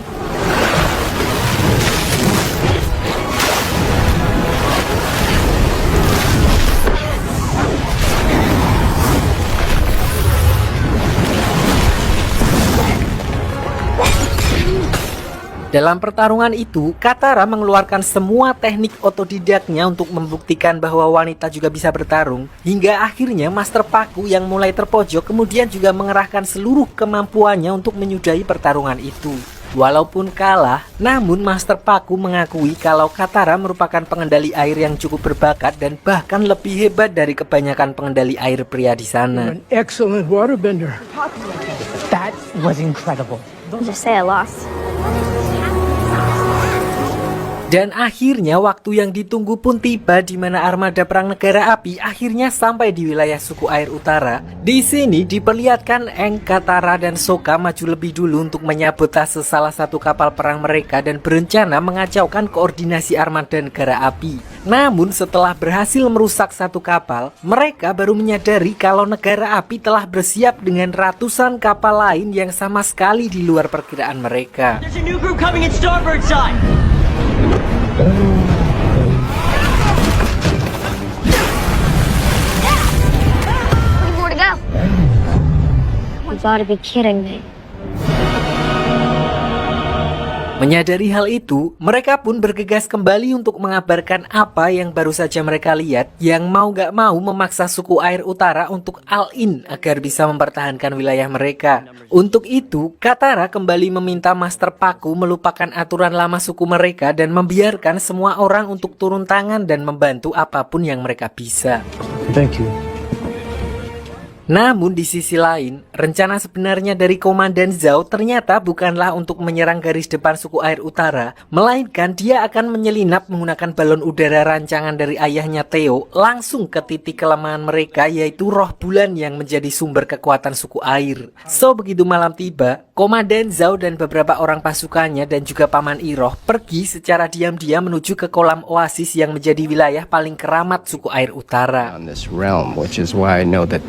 Dalam pertarungan itu, Katara mengeluarkan semua teknik otodidaknya untuk membuktikan bahwa wanita juga bisa bertarung. Hingga akhirnya Master Paku yang mulai terpojok kemudian juga mengerahkan seluruh kemampuannya untuk menyudahi pertarungan itu. Walaupun kalah, namun Master Paku mengakui kalau Katara merupakan pengendali air yang cukup berbakat dan bahkan lebih hebat dari kebanyakan pengendali air pria di sana. An excellent waterbender. That was incredible. Just say I lost. Dan akhirnya waktu yang ditunggu pun tiba di mana armada perang negara api akhirnya sampai di wilayah suku air utara. Di sini diperlihatkan Aang, Katara, dan Sokka maju lebih dulu untuk menyabotase salah satu kapal perang mereka dan berencana mengacaukan koordinasi armada negara api. Namun setelah berhasil merusak satu kapal, mereka baru menyadari kalau negara api telah bersiap dengan ratusan kapal lain yang sama sekali di luar perkiraan mereka. There's a new group coming in starboard side. More to go. You gotta be kidding me. Menyadari hal itu, mereka pun bergegas kembali untuk mengabarkan apa yang baru saja mereka lihat, yang mau gak mau memaksa suku air utara untuk all-in agar bisa mempertahankan wilayah mereka. Untuk itu, Katara kembali meminta Master Paku melupakan aturan lama suku mereka dan membiarkan semua orang untuk turun tangan dan membantu apapun yang mereka bisa. Thank you. Namun di sisi lain, rencana sebenarnya dari Komandan Zhao ternyata bukanlah untuk menyerang garis depan suku air utara, melainkan dia akan menyelinap menggunakan balon udara rancangan dari ayahnya Theo langsung ke titik kelemahan mereka, yaitu roh bulan yang menjadi sumber kekuatan suku air. So begitu malam tiba, Komandan Zhao dan beberapa orang pasukannya dan juga Paman Iroh pergi secara diam-diam menuju ke kolam oasis yang menjadi wilayah paling keramat suku air utara. On this realm, which is why I know that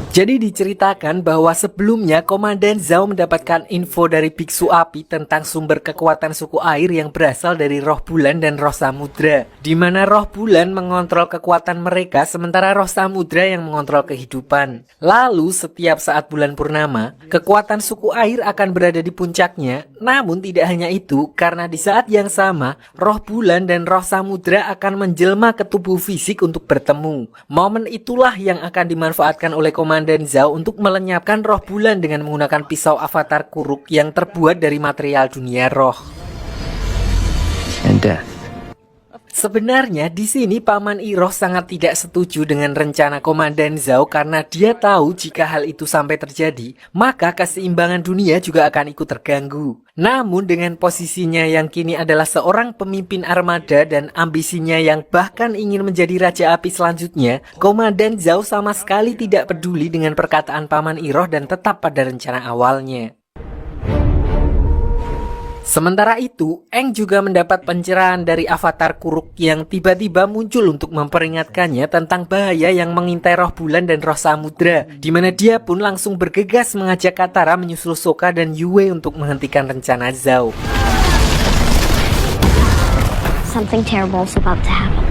Jadi diceritakan bahwa sebelumnya Komandan Zhao mendapatkan info dari Biksu Api tentang sumber kekuatan suku air yang berasal dari roh bulan dan roh samudra, di mana roh bulan mengontrol kekuatan mereka sementara roh samudra yang mengontrol kehidupan. Lalu setiap saat bulan purnama, kekuatan suku air akan berada di puncaknya. Namun tidak hanya itu, karena di saat yang sama, roh bulan dan roh samudra akan menjelma ke tubuh fisik untuk bertemu. Momen itulah yang akan dimanfaatkan oleh Komandan Zhao untuk melenyapkan roh bulan dengan menggunakan pisau avatar Kuruk yang terbuat dari material dunia roh. And death. Sebenarnya di sini Paman Iroh sangat tidak setuju dengan rencana Komandan Zhao karena dia tahu jika hal itu sampai terjadi, maka keseimbangan dunia juga akan ikut terganggu. Namun dengan posisinya yang kini adalah seorang pemimpin armada dan ambisinya yang bahkan ingin menjadi Raja Api selanjutnya, Komandan Zhao sama sekali tidak peduli dengan perkataan Paman Iroh dan tetap pada rencana awalnya. Sementara itu, Aang juga mendapat pencerahan dari avatar Kuruk yang tiba-tiba muncul untuk memperingatkannya tentang bahaya yang mengintai roh bulan dan roh samudra, di mana dia pun langsung bergegas mengajak Katara menyusul Sokka dan Yue untuk menghentikan rencana Zhao. Something terrible is about to happen.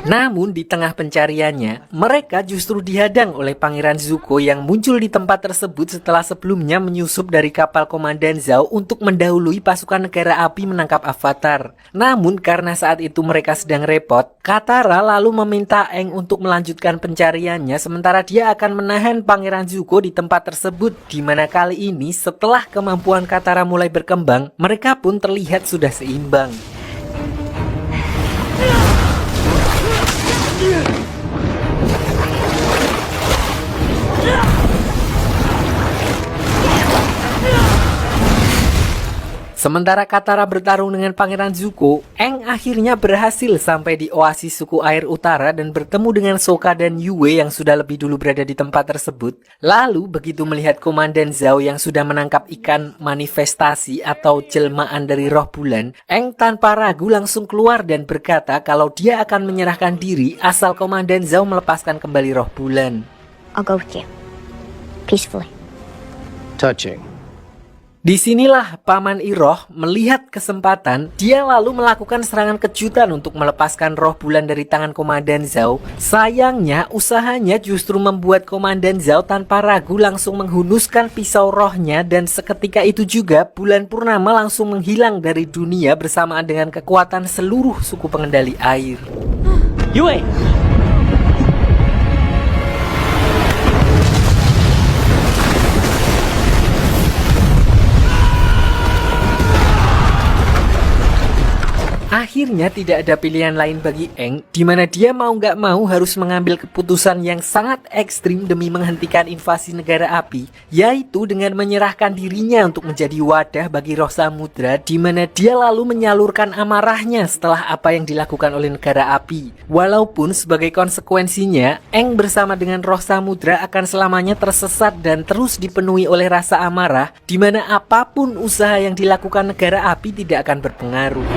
Namun di tengah pencariannya, mereka justru dihadang oleh Pangeran Zuko yang muncul di tempat tersebut setelah sebelumnya menyusup dari kapal Komandan Zhao untuk mendahului pasukan negara api menangkap Avatar. Namun karena saat itu mereka sedang repot, Katara lalu meminta Aang untuk melanjutkan pencariannya sementara dia akan menahan Pangeran Zuko di tempat tersebut, di mana kali ini setelah kemampuan Katara mulai berkembang, mereka pun terlihat sudah seimbang. Sementara Katara bertarung dengan Pangeran Zuko, Aang akhirnya berhasil sampai di oasis suku air utara dan bertemu dengan Sokka dan Yue yang sudah lebih dulu berada di tempat tersebut. Lalu begitu melihat Komandan Zhao yang sudah menangkap ikan manifestasi atau jelmaan dari roh bulan, Aang tanpa ragu langsung keluar dan berkata kalau dia akan menyerahkan diri asal Komandan Zhao melepaskan kembali roh bulan. I'll go with you. Peacefully. touching. Disinilah Paman Iroh melihat kesempatan, dia lalu melakukan serangan kejutan untuk melepaskan roh bulan dari tangan Komandan Zhao. Sayangnya, usahanya justru membuat Komandan Zhao tanpa ragu langsung menghunuskan pisau rohnya, dan seketika itu juga bulan purnama langsung menghilang dari dunia bersamaan dengan kekuatan seluruh suku pengendali air. Yue! Akhirnya tidak ada pilihan lain bagi Aang, di mana dia mau nggak mau harus mengambil keputusan yang sangat ekstrim demi menghentikan invasi negara api, yaitu dengan menyerahkan dirinya untuk menjadi wadah bagi roh samudra, di mana dia lalu menyalurkan amarahnya setelah apa yang dilakukan oleh negara api. Walaupun sebagai konsekuensinya, Aang bersama dengan roh samudra akan selamanya tersesat dan terus dipenuhi oleh rasa amarah, di mana apapun usaha yang dilakukan negara api tidak akan berpengaruh.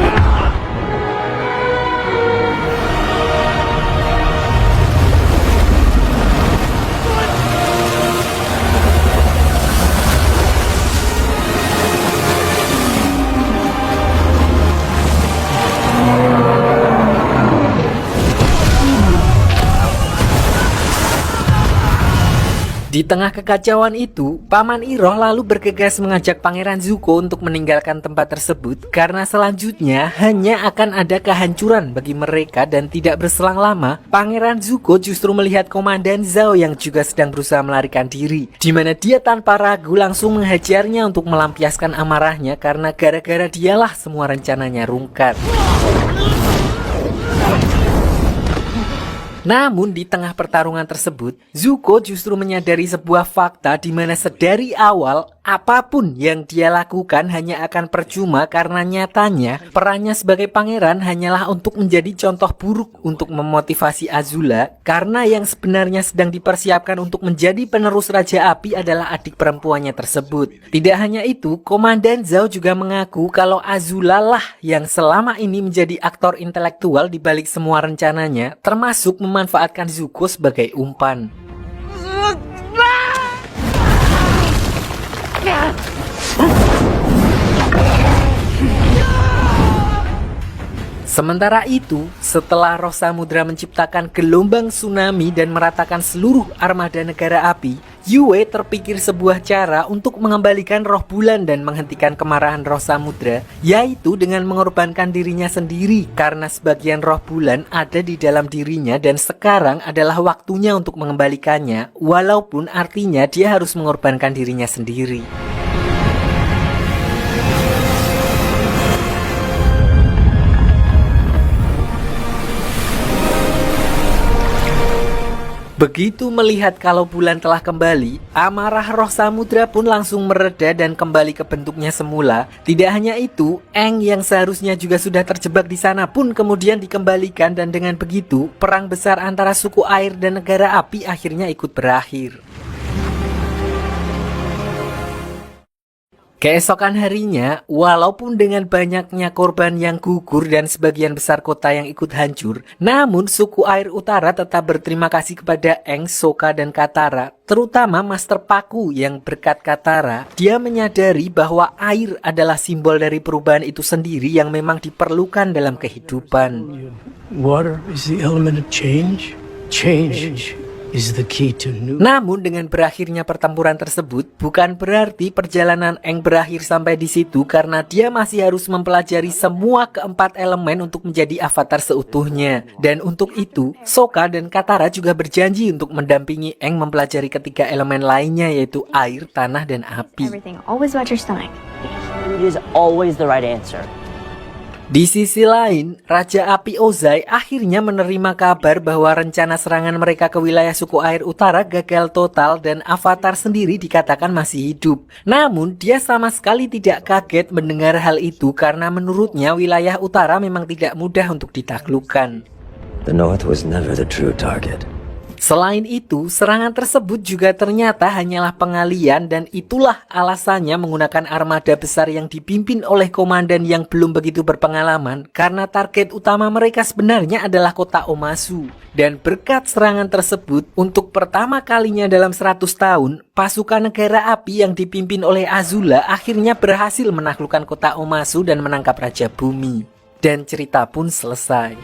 Di tengah kekacauan itu, Paman Iroh lalu bergegas mengajak Pangeran Zuko untuk meninggalkan tempat tersebut karena selanjutnya hanya akan ada kehancuran bagi mereka, dan tidak berselang lama, Pangeran Zuko justru melihat Komandan Zhao yang juga sedang berusaha melarikan diri, di mana dia tanpa ragu langsung menghajarnya untuk melampiaskan amarahnya karena gara-gara dialah semua rencananya rungkat. Namun di tengah pertarungan tersebut, Zuko justru menyadari sebuah fakta di mana sedari awal apapun yang dia lakukan hanya akan percuma karena nyatanya perannya sebagai pangeran hanyalah untuk menjadi contoh buruk untuk memotivasi Azula, karena yang sebenarnya sedang dipersiapkan untuk menjadi penerus Raja Api adalah adik perempuannya tersebut. Tidak hanya itu, Komandan Zhao juga mengaku kalau Azula lah yang selama ini menjadi aktor intelektual di balik semua rencananya, termasuk memanfaatkan Zuko sebagai umpan. Sementara itu, setelah roh samudra menciptakan gelombang tsunami dan meratakan seluruh armada negara api, Yue terpikir sebuah cara untuk mengembalikan roh bulan dan menghentikan kemarahan roh samudra, yaitu dengan mengorbankan dirinya sendiri karena sebagian roh bulan ada di dalam dirinya dan sekarang adalah waktunya untuk mengembalikannya, walaupun artinya dia harus mengorbankan dirinya sendiri. Begitu melihat kalau bulan telah kembali, amarah roh samudra pun langsung mereda dan kembali ke bentuknya semula. Tidak hanya itu, Aang yang seharusnya juga sudah terjebak di sana pun kemudian dikembalikan, dan dengan begitu, perang besar antara suku air dan negara api akhirnya ikut berakhir. Keesokan harinya, walaupun dengan banyaknya korban yang gugur dan sebagian besar kota yang ikut hancur, namun suku air utara tetap berterima kasih kepada Aang, Sokka, dan Katara, terutama Master Paku yang berkat Katara, dia menyadari bahwa air adalah simbol dari perubahan itu sendiri yang memang diperlukan dalam kehidupan. Water is the element of change. Change is the key to new. Namun dengan berakhirnya pertempuran tersebut bukan berarti perjalanan Aang berakhir sampai di situ, karena dia masih harus mempelajari semua keempat elemen untuk menjadi avatar seutuhnya. Dan untuk itu, Sokka dan Katara juga berjanji untuk mendampingi Aang mempelajari ketiga elemen lainnya, yaitu air, tanah, dan api. Everything always about your stomach. Food is always the right answer. Di sisi lain, Raja Api Ozai akhirnya menerima kabar bahwa rencana serangan mereka ke wilayah suku air utara gagal total dan Avatar sendiri dikatakan masih hidup. Namun, dia sama sekali tidak kaget mendengar hal itu karena menurutnya wilayah utara memang tidak mudah untuk ditaklukkan. The North was never the true target. Selain itu, serangan tersebut juga ternyata hanyalah pengalian, dan itulah alasannya menggunakan armada besar yang dipimpin oleh komandan yang belum begitu berpengalaman, karena target utama mereka sebenarnya adalah kota Omasu. Dan berkat serangan tersebut, untuk pertama kalinya dalam 100 tahun, pasukan negara api yang dipimpin oleh Azula akhirnya berhasil menaklukkan kota Omasu dan menangkap Raja Bumi. Dan cerita pun selesai.